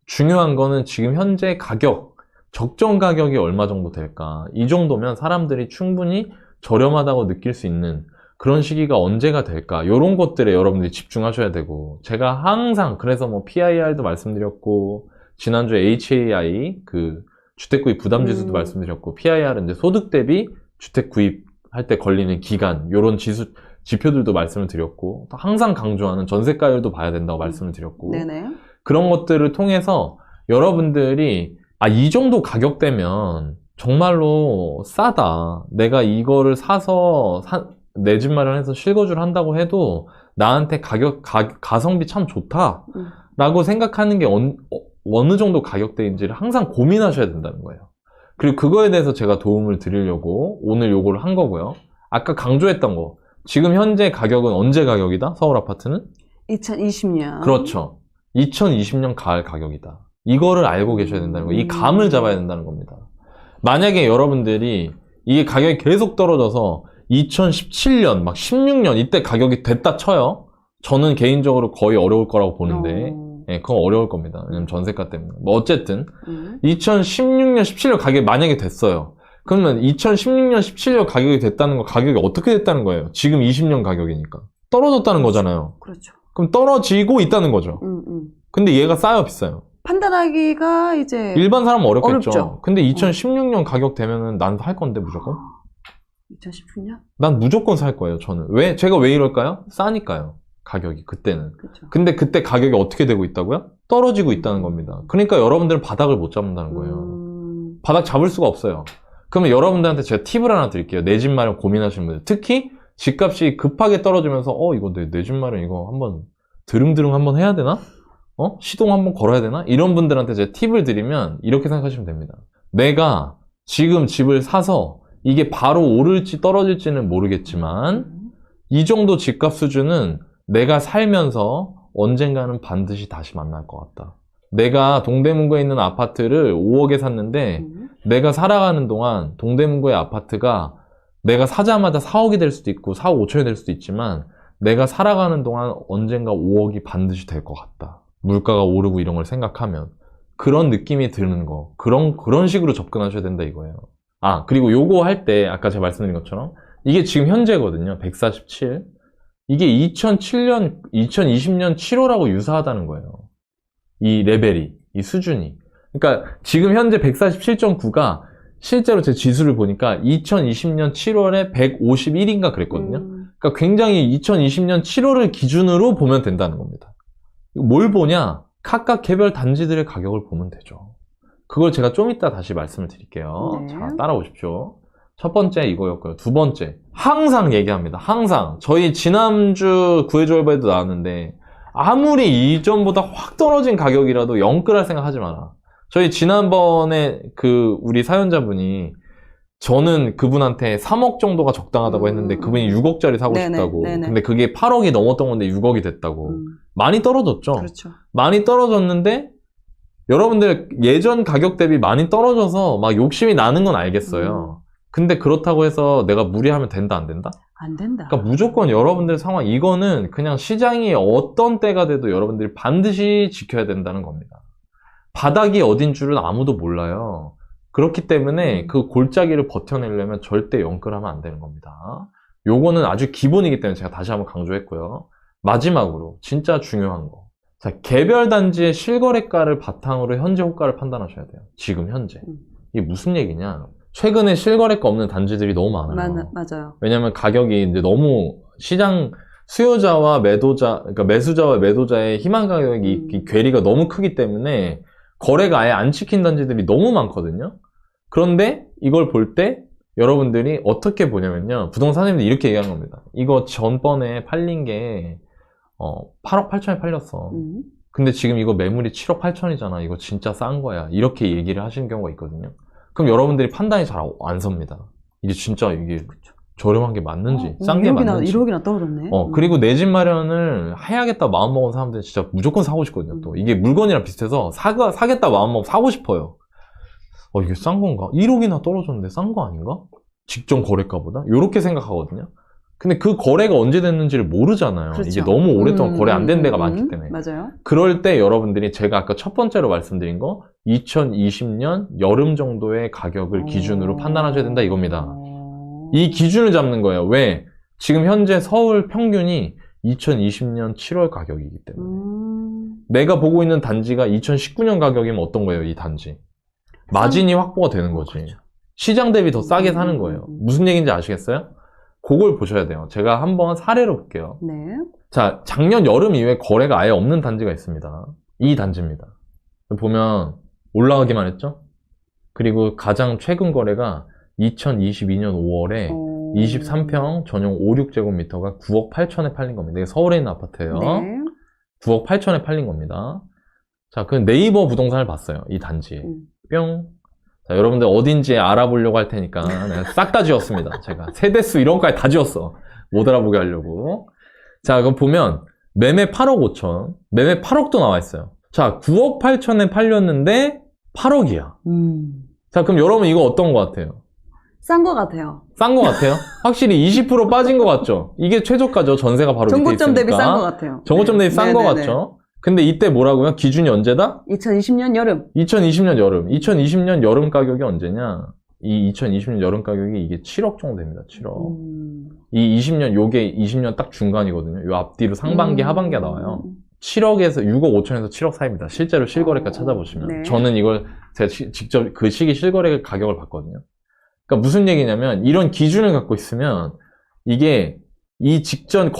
중요한 거는 지금 현재 가격, 적정 가격이 얼마 정도 될까? 이 정도면 사람들이 충분히 저렴하다고 느낄 수 있는 그런 시기가 언제가 될까? 이런 것들에 여러분들이 집중하셔야 되고 제가 항상 그래서 뭐 PIR도 말씀드렸고 지난주에 HAI 그 주택구입 부담지수도 말씀드렸고 PIR은 이제 소득 대비 주택 구입할 때 걸리는 기간 이런 지표들도 말씀을 드렸고 또 항상 강조하는 전세가율도 봐야 된다고 말씀을 드렸고 네네. 그런 것들을 통해서 여러분들이 이 정도 가격대면 정말로 싸다. 내가 이거를 사서 내 집 마련해서 실거주를 한다고 해도 나한테 가성비 참 좋다. 라고 생각하는 게 어느 정도 가격대인지를 항상 고민하셔야 된다는 거예요. 그리고 그거에 대해서 제가 도움을 드리려고 오늘 요거를 한 거고요. 아까 강조했던 거. 지금 현재 가격은 언제 가격이다? 서울 아파트는? 2020년. 그렇죠. 2020년 가을 가격이다. 이거를 알고 계셔야 된다는 거예요. 이 감을 잡아야 된다는 겁니다. 만약에 여러분들이 이게 가격이 계속 떨어져서 2017년, 막 16년 이때 가격이 됐다 쳐요. 저는 개인적으로 거의 어려울 거라고 보는데 예, 그건 어려울 겁니다. 왜냐면 전세가 때문에. 뭐 어쨌든 2016년, 17년 가격이 만약에 됐어요. 그러면 2016년, 17년 가격이 됐다는 거 가격이 어떻게 됐다는 거예요? 지금 20년 가격이니까. 떨어졌다는 거잖아요. 그렇죠. 그럼 떨어지고 있다는 거죠. 근데 얘가 싸요, 비싸요? 판단하기가 이제 일반 사람은 어렵겠죠. 어렵죠. 근데 2016년 가격 되면은 난 살 건데 무조건? 2016년? 난 무조건 살 거예요, 저는. 제가 왜 이럴까요? 싸니까요. 가격이, 그때는. 그렇죠. 근데 그때 가격이 어떻게 되고 있다고요? 떨어지고 있다는 겁니다. 그러니까 여러분들은 바닥을 못 잡는다는 거예요. 바닥 잡을 수가 없어요. 그러면 여러분들한테 제가 팁을 하나 드릴게요. 내 집 마련 고민하시는 분들. 특히 집값이 급하게 떨어지면서 이거 내 집 마련 이거 한번 드릉드릉 한번 해야 되나? 시동 한번 걸어야 되나? 이런 분들한테 제가 팁을 드리면 이렇게 생각하시면 됩니다. 내가 지금 집을 사서 이게 바로 오를지 떨어질지는 모르겠지만 이 정도 집값 수준은 내가 살면서 언젠가는 반드시 다시 만날 것 같다. 내가 동대문구에 있는 아파트를 5억에 샀는데 내가 살아가는 동안 동대문구의 아파트가 내가 사자마자 4억이 될 수도 있고 4억 5천이 될 수도 있지만 내가 살아가는 동안 언젠가 5억이 반드시 될 것 같다. 물가가 오르고 이런 걸 생각하면 그런 느낌이 드는 거 그런 식으로 접근하셔야 된다 이거예요. 그리고 요거 할 때 아까 제가 말씀드린 것처럼 이게 지금 현재거든요. 147 이게 2020년 7월하고 유사하다는 거예요. 이 레벨이 이 수준이 그러니까 지금 현재 147.9가 실제로 제 지수를 보니까 2020년 7월에 151인가 그랬거든요. 그러니까 굉장히 2020년 7월을 기준으로 보면 된다는 겁니다. 뭘 보냐? 각각 개별 단지들의 가격을 보면 되죠. 그걸 제가 좀 이따 다시 말씀을 드릴게요. 네. 자, 따라오십시오. 첫 번째 이거였고요. 두 번째, 항상 얘기합니다. 항상. 저희 지난주 구해줘봐도 나왔는데 아무리 이전보다 확 떨어진 가격이라도 영끌할 생각 하지 마라. 저희 지난번에 우리 사연자분이 저는 그분한테 3억 정도가 적당하다고 했는데 그분이 6억짜리 사고 네네, 싶다고. 네네. 근데 그게 8억이 넘었던 건데 6억이 됐다고. 많이 떨어졌죠. 그렇죠. 많이 떨어졌는데 여러분들 예전 가격 대비 많이 떨어져서 막 욕심이 나는 건 알겠어요. 근데 그렇다고 해서 내가 무리하면 된다 안 된다? 안 된다. 그러니까 무조건 여러분들 상황 이거는 그냥 시장이 어떤 때가 돼도 여러분들이 반드시 지켜야 된다는 겁니다. 바닥이 어딘 줄은 아무도 몰라요. 그렇기 때문에 그 골짜기를 버텨내려면 절대 영끌하면 안 되는 겁니다. 요거는 아주 기본이기 때문에 제가 다시 한번 강조했고요. 마지막으로 진짜 중요한 거. 자, 개별 단지의 실거래가를 바탕으로 현재 호가를 판단하셔야 돼요. 지금 현재. 이게 무슨 얘기냐? 최근에 실거래가 없는 단지들이 너무 많아요. 맞아요. 왜냐면 가격이 이제 너무 시장 수요자와 매도자, 그러니까 매수자와 매도자의 희망 가격이 이 괴리가 너무 크기 때문에 거래가 아예 안 찍힌 단지들이 너무 많거든요. 그런데 이걸 볼 때 여러분들이 어떻게 보냐면요. 부동산 사장님들이 이렇게 얘기하는 겁니다. 이거 전번에 팔린 게 8억 8천에 팔렸어. 근데 지금 이거 매물이 7억 8천이잖아. 이거 진짜 싼 거야. 이렇게 얘기를 하시는 경우가 있거든요. 그럼 여러분들이 판단이 잘 안 섭니다. 이게 진짜 이게 저렴한 게 맞는지, 싼 게 맞는지. 1억이나 떨어졌네. 그리고 내 집 마련을 해야겠다 마음먹은 사람들은 진짜 무조건 사고 싶거든요. 또 이게 물건이랑 비슷해서 사겠다 마음먹으면 사고 싶어요. 이게 싼 건가? 1억이나 떨어졌는데 싼 거 아닌가? 직전 거래가보다? 이렇게 생각하거든요. 근데 그 거래가 언제 됐는지를 모르잖아요. 그렇죠. 이게 너무 오랫동안 거래 안 된 데가 많기 때문에. 맞아요. 그럴 때 여러분들이 제가 아까 첫 번째로 말씀드린 거 2020년 여름 정도의 가격을 기준으로 판단하셔야 된다 이겁니다. 이 기준을 잡는 거예요. 왜? 지금 현재 서울 평균이 2020년 7월 가격이기 때문에. 내가 보고 있는 단지가 2019년 가격이면 어떤 거예요, 이 단지? 마진이 확보가 되는 거지. 그렇죠. 시장 대비 더 싸게 사는 거예요. 무슨 얘기인지 아시겠어요? 그걸 보셔야 돼요. 제가 한번 사례로 볼게요. 네. 자, 작년 여름 이후에 거래가 아예 없는 단지가 있습니다. 이 단지입니다. 보면 올라가기만 했죠? 그리고 가장 최근 거래가 2022년 5월에 23평 전용 5, 6제곱미터가 9억 8천에 팔린 겁니다. 이게 서울에 있는 아파트예요. 네. 9억 8천에 팔린 겁니다. 자, 그 네이버 부동산을 봤어요. 이 단지에. 뿅. 자, 여러분들 어딘지 알아보려고 할 테니까 내가 싹 다 지웠습니다. 제가 세대수 이런 거까지 다 지웠어. 못 알아보게 하려고. 자, 그럼 보면 매매 8억 5천, 매매 8억도 나와 있어요. 자, 9억 8천에 팔렸는데 8억이야. 자, 그럼 여러분 이거 어떤 것 같아요? 싼 것 같아요. 싼 것 같아요? 확실히 20% 빠진 것 같죠? 이게 최저가죠. 전세가 바로 밑에 있으니까. 정고점 대비 싼 것 같아요. 정고점 대비 싼 것 네네네. 같죠? 근데 이때 뭐라고요? 기준이 언제다? 2020년 여름. 2020년 여름. 2020년 여름 가격이 언제냐? 이 2020년 여름 가격이 이게 7억 정도 됩니다. 7억. 이 20년, 요게 20년 딱 중간이거든요. 요 앞뒤로 상반기, 하반기가 나와요. 7억에서 6억 5천에서 7억 사이입니다. 실제로 실거래가 찾아보시면. 네. 저는 이걸 제가 직접 그 시기 실거래 가격을 봤거든요. 그러니까 무슨 얘기냐면 이런 기준을 갖고 있으면 이게 이 직전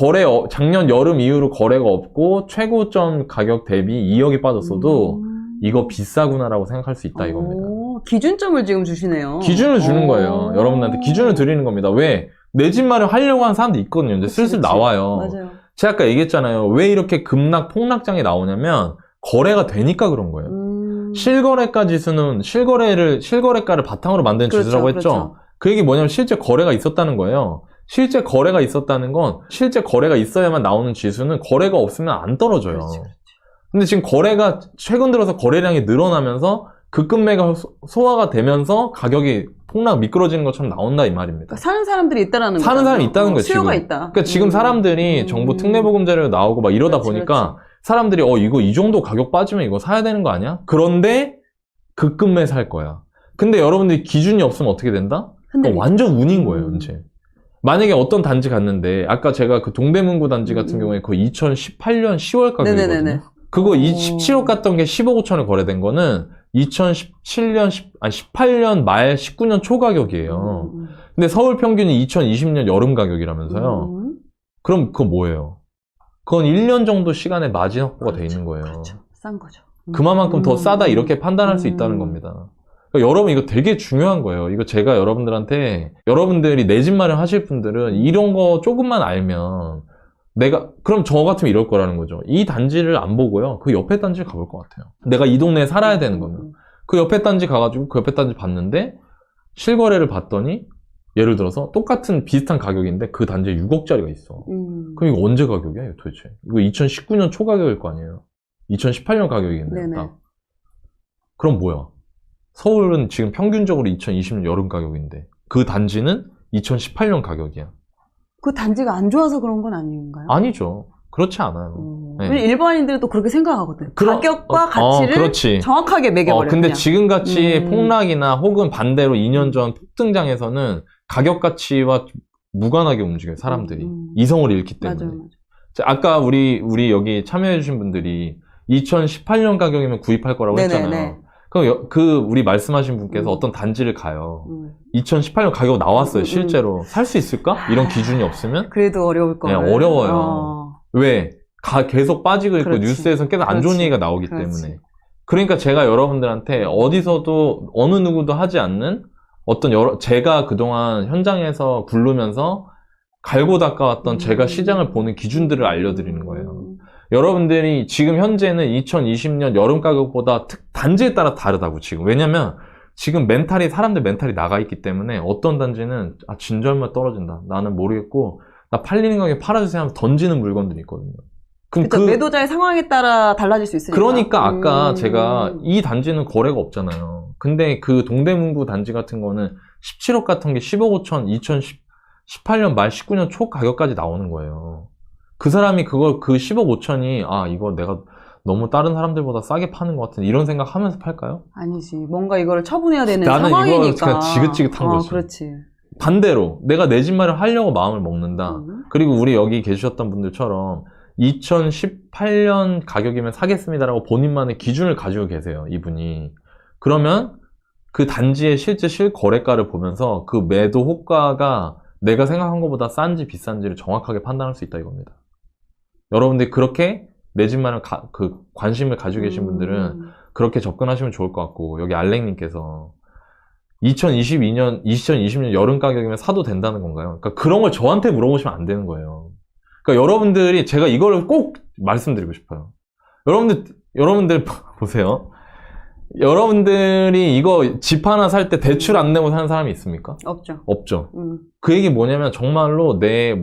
작년 여름 이후로 거래가 없고 최고점 가격 대비 2억이 빠졌어도 이거 비싸구나라고 생각할 수 있다 이겁니다. 기준점을 지금 주시네요. 기준을 주는 거예요. 여러분한테 기준을 드리는 겁니다. 왜? 내 집 마련 하려고 하는 사람도 있거든요. 근데 슬슬 나와요. 맞아요. 제가 아까 얘기했잖아요. 왜 이렇게 급락 폭락장이 나오냐면 거래가 되니까 그런 거예요. 실거래가 지수는 실거래가를 바탕으로 만든 지수라고 했죠. 그렇죠. 그 얘기 뭐냐면 실제 거래가 있었다는 거예요. 실제 거래가 있었다는 건 실제 거래가 있어야만 나오는 지수는 거래가 없으면 안 떨어져요. 그렇지. 근데 지금 거래가 최근 들어서 거래량이 늘어나면서 급매가 소화가 되면서 가격이 폭락 미끄러지는 것처럼 나온다 이 말입니다. 그러니까 사는 사람들이 있다라는 사는 사람이 있다는 거예요. 수요가 지금. 있다. 그러니까 지금 사람들이 정부 특례보금자료 나오고 막 이러다 그렇지, 보니까 사람들이 이거 이 정도 가격 빠지면 이거 사야 되는 거 아니야? 그런데 급매 살 거야. 근데 여러분들이 기준이 없으면 어떻게 된다? 완전 운인 거예요, 이제. 만약에 어떤 단지 갔는데 아까 제가 그 동대문구 단지 같은 경우에 그 2018년 10월 가격이거든요. 네네네네. 그거 17억 갔던 게 15억 5천에 거래된 거는 18년 말 19년 초 가격이에요. 근데 서울 평균이 2020년 여름 가격이라면서요. 그럼 그거 뭐예요? 그건 1년 정도 시간에 마진 확보가 돼 있는 거예요. 그렇죠. 싼 거죠. 그만큼 더 싸다 이렇게 판단할 수 있다는 겁니다. 그러니까 여러분 이거 되게 중요한 거예요. 이거 제가 여러분들한테 여러분들이 내 집 마련 하실 분들은 이런 거 조금만 알면 그럼 저 같으면 이럴 거라는 거죠. 이 단지를 안 보고요. 그 옆에 단지를 가볼 것 같아요. 내가 이 동네에 살아야 되는 거면. 그 옆에 단지 가가지고 그 옆에 단지 봤는데 실거래를 봤더니 예를 들어서 똑같은 비슷한 가격인데 그 단지에 6억짜리가 있어. 그럼 이거 언제 가격이야 이거 도대체? 이거 2019년 초 가격일 거 아니에요. 2018년 가격이겠네요. 네네. 딱. 그럼 뭐야? 서울은 지금 평균적으로 2020년 여름 가격인데 그 단지는 2018년 가격이야. 그 단지가 안 좋아서 그런 건 아닌가요? 아니죠. 그렇지 않아요. 네. 왜냐면 일반인들이 또 그렇게 생각하거든. 가격과 가치를 그렇지. 정확하게 매겨버려요. 근데 그냥. 지금같이 폭락이나 혹은 반대로 2년 전 폭등장에서는 가격 가치와 무관하게 움직여요. 사람들이. 이성을 잃기 때문에. 맞아요. 자, 아까 우리 여기 참여해주신 분들이 2018년 가격이면 구입할 거라고 네네네. 했잖아요. 우리 말씀하신 분께서 어떤 단지를 가요. 2018년 가격 나왔어요, 실제로. 살 수 있을까? 이런 기준이 없으면? 그래도 어려울 거예요. 네, 어려워요. 왜? 계속 빠지고 있고, 그렇지. 뉴스에서 계속 안 좋은 그렇지. 얘기가 나오기 그렇지. 때문에. 그러니까 제가 여러분들한테 어디서도 어느 누구도 하지 않는 제가 그동안 현장에서 굴르면서 갈고 닦아왔던 제가 시장을 보는 기준들을 알려드리는 거예요. 여러분들이 지금 현재는 2020년 여름 가격보다 단지에 따라 다르다고 지금. 왜냐면 지금 사람들 멘탈이 나가 있기 때문에 어떤 단지는 진짜 얼마 떨어진다. 나는 모르겠고 나 팔리는 가격에 팔아주세요 하면 던지는 물건들이 있거든요. 그럼 그쵸, 매도자의 상황에 따라 달라질 수 있으니까. 그러니까 아까 제가 이 단지는 거래가 없잖아요. 근데 그 동대문구 단지 같은 거는 17억 같은 게 10억 5천 2018년 말 19년 초 가격까지 나오는 거예요. 그 사람이 그 10억 5천이 이거 내가 너무 다른 사람들보다 싸게 파는 것 같은 이런 생각하면서 팔까요? 아니지. 뭔가 이거를 처분해야 되는 나는 상황이니까. 이거 그냥 지긋지긋한 거지. 그렇지. 반대로 내가 내 집 마련하려고 마음을 먹는다. 그리고 우리 여기 계셨던 분들처럼 2018년 가격이면 사겠습니다라고 본인만의 기준을 가지고 계세요, 이분이. 그러면 그 단지의 실제 실거래가를 보면서 그 매도 호가가 내가 생각한 것보다 싼지 비싼지를 정확하게 판단할 수 있다 이겁니다. 여러분들이 그렇게 내 집 마련 관심을 가지고 계신 분들은 그렇게 접근하시면 좋을 것 같고, 여기 알렉님께서 2020년 여름 가격이면 사도 된다는 건가요? 그러니까 그런 걸 저한테 물어보시면 안 되는 거예요. 그러니까 여러분들이, 제가 이거를 꼭 말씀드리고 싶어요. 여러분들 보세요. 여러분들이 이거 집 하나 살 때 대출 안 내고 사는 사람이 있습니까? 없죠. 없죠. 그 얘기 뭐냐면 정말로 내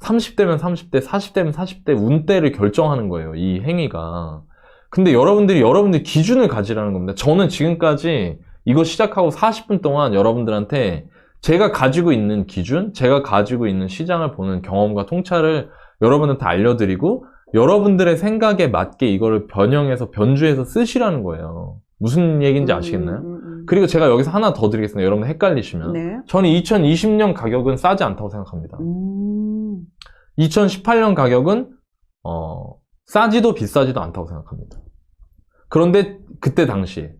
30대면 30대, 40대면 40대 운대를 결정하는 거예요, 이 행위가. 근데 여러분들 기준을 가지라는 겁니다. 저는 지금까지 이거 시작하고 40분 동안 여러분들한테 제가 가지고 있는 기준, 제가 가지고 있는 시장을 보는 경험과 통찰을 여러분한테 알려드리고, 여러분들의 생각에 맞게 이거를 변주해서 쓰시라는 거예요. 무슨 얘기인지 아시겠나요? 그리고 제가 여기서 하나 더 드리겠습니다. 여러분 헷갈리시면. 네. 저는 2020년 가격은 싸지 않다고 생각합니다. 2018년 가격은 싸지도 비싸지도 않다고 생각합니다. 그런데 그때 당시에.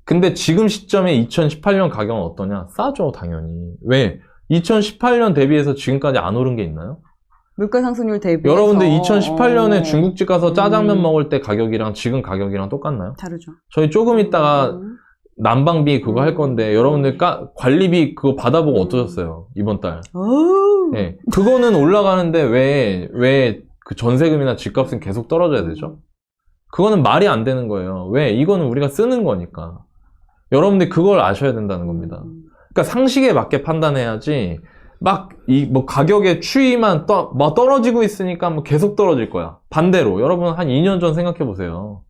근데 지금 시점에 2018년 가격은 어떠냐? 싸죠, 당연히. 왜? 2018년 대비해서 지금까지 안 오른 게 있나요? 물가 상승률 대비해서. 여러분들 2018년에 중국집 가서 짜장면 먹을 때 가격이랑 지금 가격이랑 똑같나요? 다르죠. 저희 조금 있다가 난방비 그거 할 건데, 여러분들 관리비 그거 받아보고 어떠셨어요? 이번 달. 네. 그거는 올라가는데 왜 그 전세금이나 집값은 계속 떨어져야 되죠? 그거는 말이 안 되는 거예요. 왜? 이거는 우리가 쓰는 거니까. 여러분들 그걸 아셔야 된다는 겁니다. 그러니까 상식에 맞게 판단해야지, 가격의 추이만 떨어지고 있으니까 계속 떨어질 거야. 반대로, 여러분 한 2년 전 생각해 보세요.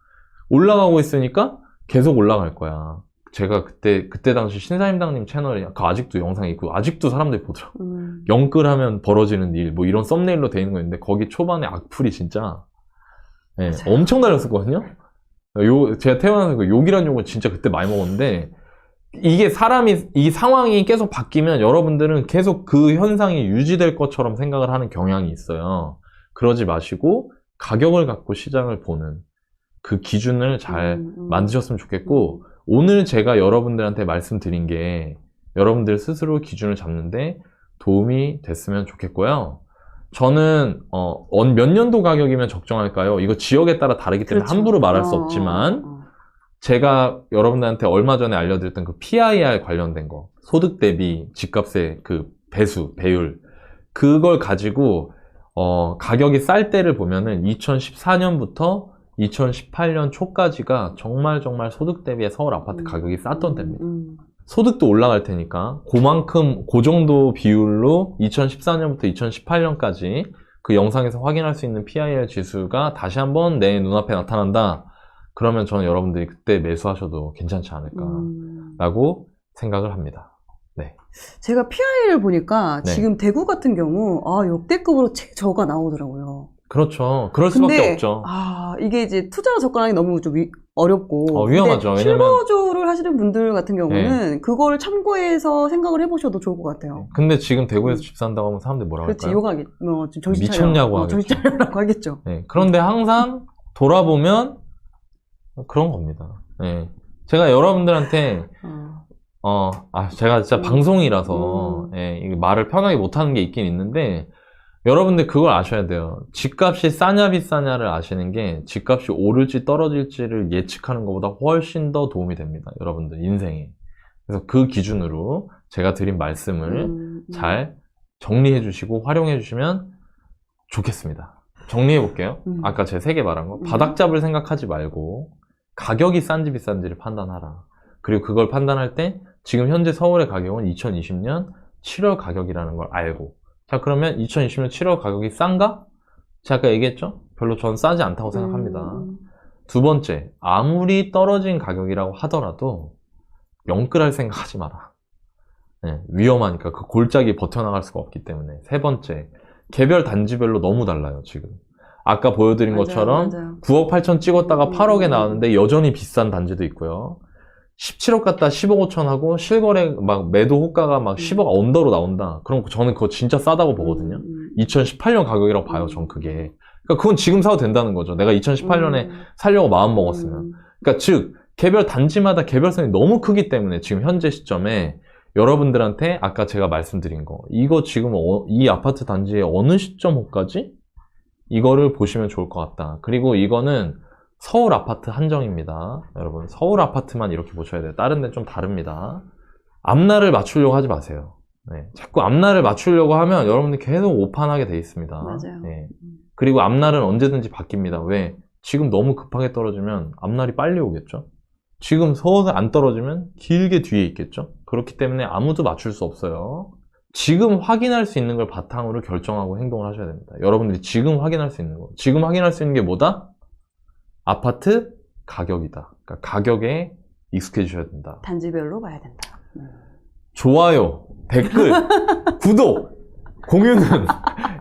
올라가고 있으니까 계속 올라갈 거야. 제가 그때 당시 신사임당님 채널에 아직도 영상이 있고, 아직도 사람들이 보더라고. 영끌하면 벌어지는 일, 이런 썸네일로 돼 있는 거 있는데, 거기 초반에 악플이 진짜, 네, 엄청 달렸었거든요? 제가 태어나서 욕이란 욕을 진짜 그때 많이 먹었는데, 이 상황이 계속 바뀌면 여러분들은 계속 그 현상이 유지될 것처럼 생각을 하는 경향이 있어요. 그러지 마시고, 가격을 갖고 시장을 보는 그 기준을 잘 만드셨으면 좋겠고, 오늘 제가 여러분들한테 말씀드린 게 여러분들 스스로 기준을 잡는데 도움이 됐으면 좋겠고요. 저는 몇 년도 가격이면 적정할까요? 이거 지역에 따라 다르기 때문에 그렇죠. 함부로 말할 수 없지만, 제가 여러분들한테 얼마 전에 알려드렸던 그 PIR 관련된 거, 소득 대비 집값의 그 배율, 그걸 가지고 가격이 쌀 때를 보면은 2014년부터 2018년 초까지가 정말 소득 대비의 서울 아파트 가격이 쌌던 때입니다. 소득도 올라갈 테니까 그 정도 비율로 2014년부터 2018년까지 그 영상에서 확인할 수 있는 PIR 지수가 다시 한번 내 눈앞에 나타난다. 그러면 저는 여러분들이 그때 매수하셔도 괜찮지 않을까라고 생각을 합니다. 네. 제가 PI를 보니까 네. 지금 대구 같은 경우 역대급으로 최저가 나오더라고요. 그렇죠. 그럴 수밖에 없죠. 이게 이제 투자로 접근하기 너무 좀 어렵고 위험하죠. 근데 왜냐면 실거주를 하시는 분들 같은 경우는 그걸 참고해서 생각을 해보셔도 좋을 것 같아요. 근데 지금 대구에서 집 산다고 하면 사람들이 뭐라고 그렇지, 할까요? 욕하겠, 정신 미쳤냐고 하겠죠. 정신 차려라고 하겠죠. 네. 그런데 항상 돌아보면 그런 겁니다. 네. 제가 여러분들한테 제가 진짜 음. 방송이라서 예, 이게 말을 편하게 못하는 게 있긴 있는데 여러분들 그걸 아셔야 돼요. 집값이 싸냐 비싸냐를 아시는 게 집값이 오를지 떨어질지를 예측하는 것보다 훨씬 더 도움이 됩니다. 여러분들 인생에. 그래서 그 기준으로 제가 드린 말씀을 잘 정리해 주시고 활용해 주시면 좋겠습니다. 정리해 볼게요. 아까 제가 3개 말한 거. 바닥 잡을 생각하지 말고 가격이 싼지 비싼지를 판단하라. 그리고 그걸 판단할 때 지금 현재 서울의 가격은 2020년 7월 가격이라는 걸 알고 자 그러면 2020년 7월 가격이 싼가? 제가 아까 얘기했죠? 별로 전 싸지 않다고 생각합니다. 두 번째, 아무리 떨어진 가격이라고 하더라도 영끌할 생각하지 마라. 네, 위험하니까 그 골짜기 버텨나갈 수가 없기 때문에. 세 번째, 개별 단지별로 너무 달라요 지금. 아까 보여드린 맞아요, 것처럼 맞아요. 9억 8천 찍었다가 8억에 나왔는데 여전히 비싼 단지도 있고요. 17억 갔다 10억 5천 하고 실거래 막 매도 호가가 막 10억 언더로 나온다. 그럼 저는 그거 진짜 싸다고 보거든요. 2018년 가격이라고 봐요, 전 그게. 그러니까 그건 지금 사도 된다는 거죠. 내가 2018년에 살려고 마음 먹었으면. 그러니까 즉 개별 단지마다 개별성이 너무 크기 때문에 지금 현재 시점에 여러분들한테 아까 제가 말씀드린 거 이거 지금 이 아파트 단지의 어느 시점 호가지? 이거를 보시면 좋을 것 같다. 그리고 이거는 서울 아파트 한정입니다. 여러분 서울 아파트만 이렇게 보셔야 돼요. 다른 데는 좀 다릅니다. 앞날을 맞추려고 하지 마세요. 네, 자꾸 앞날을 맞추려고 하면 여러분들 계속 오판하게 돼 있습니다. 맞아요. 네. 그리고 앞날은 언제든지 바뀝니다. 왜? 지금 너무 급하게 떨어지면 앞날이 빨리 오겠죠? 지금 서서히 안 떨어지면 길게 뒤에 있겠죠? 그렇기 때문에 아무도 맞출 수 없어요. 지금 확인할 수 있는 걸 바탕으로 결정하고 행동을 하셔야 됩니다. 여러분들이 지금 확인할 수 있는 거. 지금 확인할 수 있는 게 뭐다? 아파트 가격이다. 그러니까 가격에 익숙해지셔야 된다. 단지별로 봐야 된다. 좋아요, 댓글, 구독, 공유는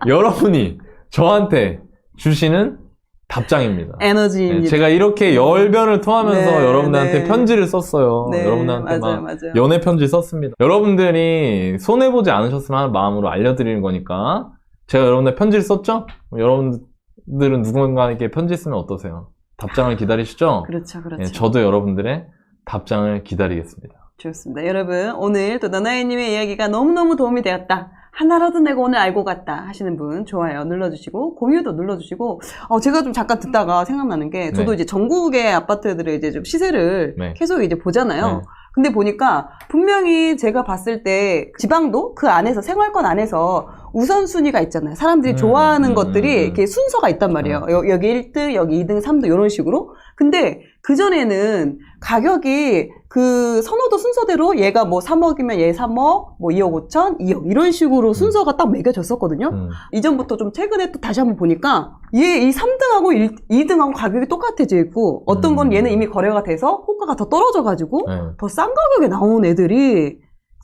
여러분이 저한테 주시는 답장입니다. 에너지입니다. 네, 제가 이렇게 열변을 토하면서 네, 여러분들한테 네. 편지를 썼어요. 네, 여러분들한테 맞아요, 막 맞아요. 연애 편지 썼습니다. 여러분들이 손해보지 않으셨으면 하는 마음으로 알려드리는 거니까 제가 여러분들 편지를 썼죠? 여러분들은 누군가에게 편지 쓰면 어떠세요? 답장을 기다리시죠? 그렇죠, 그렇죠. 네, 저도 여러분들의 답장을 기다리겠습니다. 좋습니다. 여러분, 오늘 또 너나이님의 이야기가 너무너무 도움이 되었다. 하나라도 내가 오늘 알고 갔다 하시는 분 좋아요 눌러주시고 공유도 눌러주시고 제가 좀 잠깐 듣다가 생각나는 게 저도 네. 이제 전국의 아파트들의 이제 좀 시세를 네. 계속 이제 보잖아요. 네. 근데 보니까 분명히 제가 봤을 때 지방도 그 안에서 생활권 안에서 우선순위가 있잖아요. 사람들이 좋아하는 것들이 이렇게 순서가 있단 말이에요. 여기 1등, 여기 2등, 3등 이런 식으로. 근데 그전에는 가격이 그 선호도 순서대로 얘가 뭐 3억이면 얘 3억, 뭐 2억 5천, 2억 이런 식으로 순서가 딱 매겨졌었거든요. 이전부터 좀 최근에 또 다시 한번 보니까 얘 이 3등하고 2등하고 가격이 똑같아져 있고 어떤 건 얘는 이미 거래가 돼서 호가가 더 떨어져가지고 네. 더 싼 가격에 나온 애들이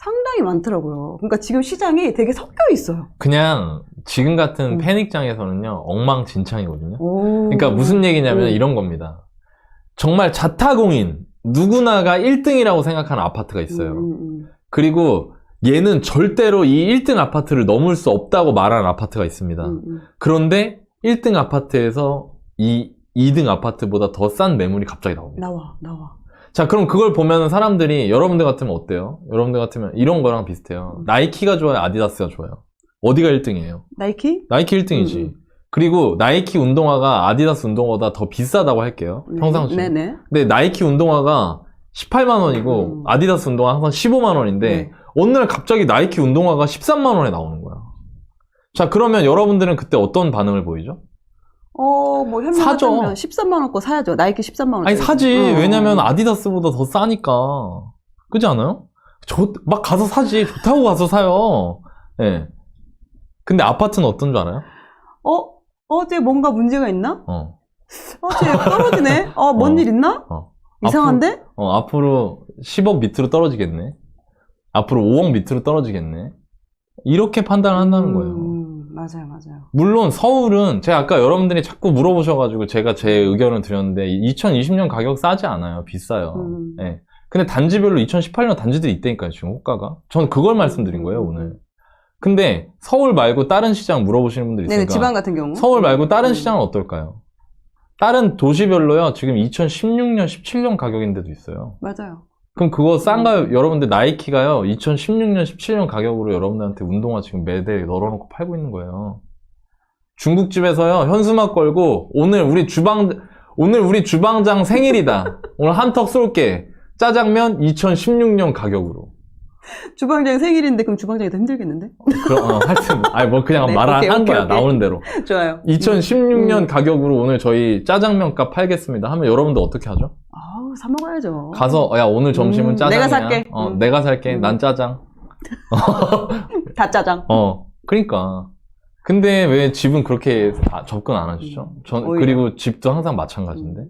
상당히 많더라고요. 그러니까 지금 시장이 되게 섞여 있어요. 그냥 지금 같은 팬입장에서는요 엉망진창이거든요. 오. 그러니까 무슨 얘기냐면 이런 겁니다. 정말 자타공인 누구나가 1등이라고 생각하는 아파트가 있어요. 그리고 얘는 절대로 이 1등 아파트를 넘을 수 없다고 말하는 아파트가 있습니다. 그런데 1등 아파트에서 이 2등 아파트보다 더 싼 매물이 갑자기 나옵니다. 나와. 자, 그럼 그걸 보면 사람들이 여러분들 같으면 어때요? 여러분들 같으면 이런 거랑 비슷해요. 나이키가 좋아요? 아디다스가 좋아요? 어디가 1등이에요? 나이키? 나이키 1등이지. 그리고 나이키 운동화가 아디다스 운동화보다 더 비싸다고 할게요. 평상시에. 네네. 근데 나이키 운동화가 18만 원이고 아디다스 운동화 항상 15만 원인데 네. 어느 날 갑자기 나이키 운동화가 13만 원에 나오는 거야. 자, 그러면 여러분들은 그때 어떤 반응을 보이죠? 뭐 현명 사죠. 같으면 13만 원 거 사야죠. 나이키 13만 원. 아니 사지. 왜냐면 아디다스보다 더 싸니까. 그렇지 않아요? 막 가서 사지. 좋다고 가서 사요. 예. 네. 근데 아파트는 어떤 줄 알아요? 어제 뭔가 문제가 있나? 쟤 떨어지네? 뭔 일 있나? 이상한데? 앞으로 10억 밑으로 떨어지겠네. 앞으로 5억 밑으로 떨어지겠네. 이렇게 판단을 한다는 거예요. 맞아요. 물론 서울은 제가 아까 여러분들이 자꾸 물어보셔가지고 제가 제 의견을 드렸는데 2020년 가격 싸지 않아요. 비싸요. 네. 근데 단지별로 2018년 단지들이 있다니까요. 지금 호가가. 전 그걸 말씀드린 거예요. 오늘. 근데 서울 말고 다른 시장 물어보시는 분들이 있으니까 네, 지방 같은 경우. 서울 말고 다른 시장은 어떨까요? 다른 도시별로요. 지금 2016년, 17년 가격인데도 있어요. 맞아요. 그럼 그거 싼가요? 여러분들 나이키가요. 2016년, 17년 가격으로 여러분들한테 운동화 지금 매대에 널어놓고 팔고 있는 거예요. 중국집에서요. 현수막 걸고 오늘 우리 주방장 생일이다. 오늘 한턱 쏠게. 짜장면 2016년 가격으로. 주방장 생일인데 그럼 주방장이 더 힘들겠는데? 하여튼 뭐 그냥 네, 말을 한 거야. 오케이. 나오는 대로. 좋아요. 2016년 가격으로 오늘 저희 짜장면 값 팔겠습니다 하면 여러분들 어떻게 하죠? 아우, 사 먹어야죠. 가서 야 오늘 점심은 짜장이야. 내가 살게. 내가 살게. 난 짜장. 다 짜장. 그러니까. 근데 왜 집은 그렇게 접근 안 하시죠? 그리고 집도 항상 마찬가지인데.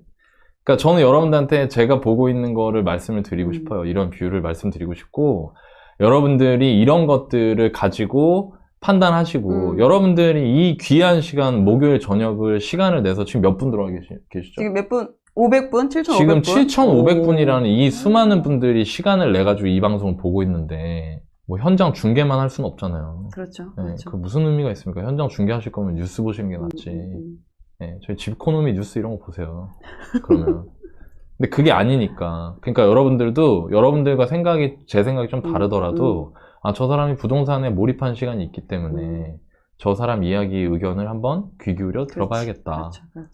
그러니까 저는 여러분들한테 제가 보고 있는 거를 말씀을 드리고 싶어요. 이런 뷰를 말씀드리고 싶고, 여러분들이 이런 것들을 가지고 판단하시고, 여러분들이 이 귀한 시간, 목요일 저녁을 시간을 내서 지금 몇 분 들어와 계시죠? 지금 몇 분? 500분? 7,500분? 지금 7,500분이라는 이 수많은 분들이 시간을 내가지고 이 방송을 보고 있는데, 뭐 현장 중계만 할 수는 없잖아요. 그렇죠. 네, 그렇죠. 그 무슨 의미가 있습니까? 현장 중계하실 거면 뉴스 보시는 게 낫지. 네, 저희 집코노미 뉴스 이런 거 보세요. 그러면. 근데 그게 아니니까. 그러니까 여러분들도 여러분들과 제 생각이 좀 다르더라도 저 사람이 부동산에 몰입한 시간이 있기 때문에 저 사람 이야기 의견을 한번 귀 기울여 들어봐야겠다.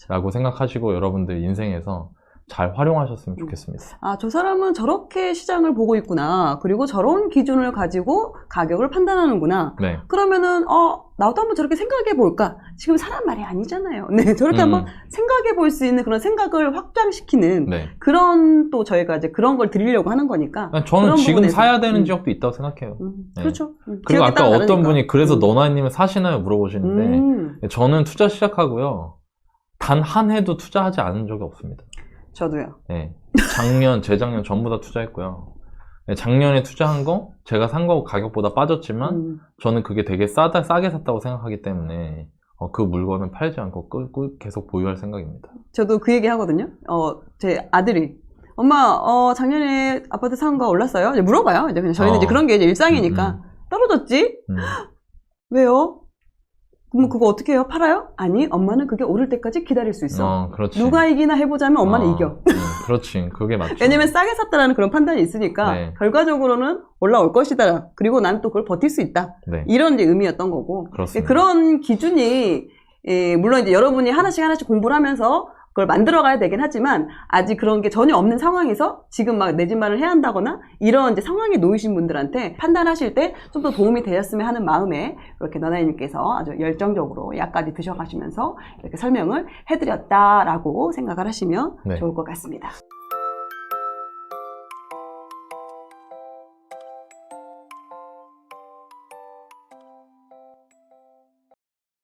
라고 생각하시고 여러분들 인생에서 잘 활용하셨으면 좋겠습니다. 저 사람은 저렇게 시장을 보고 있구나. 그리고 저런 기준을 가지고 가격을 판단하는구나. 네. 그러면은 나도 한번 저렇게 생각해 볼까? 지금 사람 말이 아니잖아요. 네, 저렇게 한번 생각해 볼 수 있는 그런 생각을 확장시키는 그런 또 저희가 이제 그런 걸 드리려고 하는 거니까. 저는 지금 사야 되는 지역도 있다고 생각해요. 네. 그렇죠. 그리고 아까 어떤 분이 그래서 너나님은 사시나요? 물어보시는데 저는 투자 시작하고요. 단 한 해도 투자하지 않은 적이 없습니다. 저도요. 네. 재작년 전부 다 투자했고요. 네, 작년에 투자한 거, 제가 산 거 가격보다 빠졌지만, 저는 그게 되게 싸게 샀다고 생각하기 때문에, 그 물건은 팔지 않고 계속 보유할 생각입니다. 저도 그 얘기 하거든요. 제 아들이, 엄마, 작년에 아파트 산 거 올랐어요? 이제 물어봐요. 이제 그냥 저희는 이제 그런 게 이제 일상이니까. 떨어졌지? 왜요? 그럼 그거 어떻게 해요? 팔아요? 아니, 엄마는 그게 오를 때까지 기다릴 수 있어. 그렇지. 누가 이기나 해보자면 엄마는 이겨. 그렇지. 그게 맞죠. 왜냐면 싸게 샀다라는 그런 판단이 있으니까, 네. 결과적으로는 올라올 것이다. 그리고 난 또 그걸 버틸 수 있다. 네. 이런 이제 의미였던 거고. 그렇습니다. 그런 기준이, 물론 이제 여러분이 하나씩 공부를 하면서 그걸 만들어가야 되긴 하지만, 아직 그런 게 전혀 없는 상황에서 지금 막 내 집 마련을 해야 한다거나, 이런 이제 상황에 놓이신 분들한테 판단하실 때 좀 더 도움이 되셨으면 하는 마음에, 이렇게 너나이님께서 아주 열정적으로 약까지 드셔가시면서 이렇게 설명을 해드렸다라고 생각을 하시면 좋을 것 같습니다.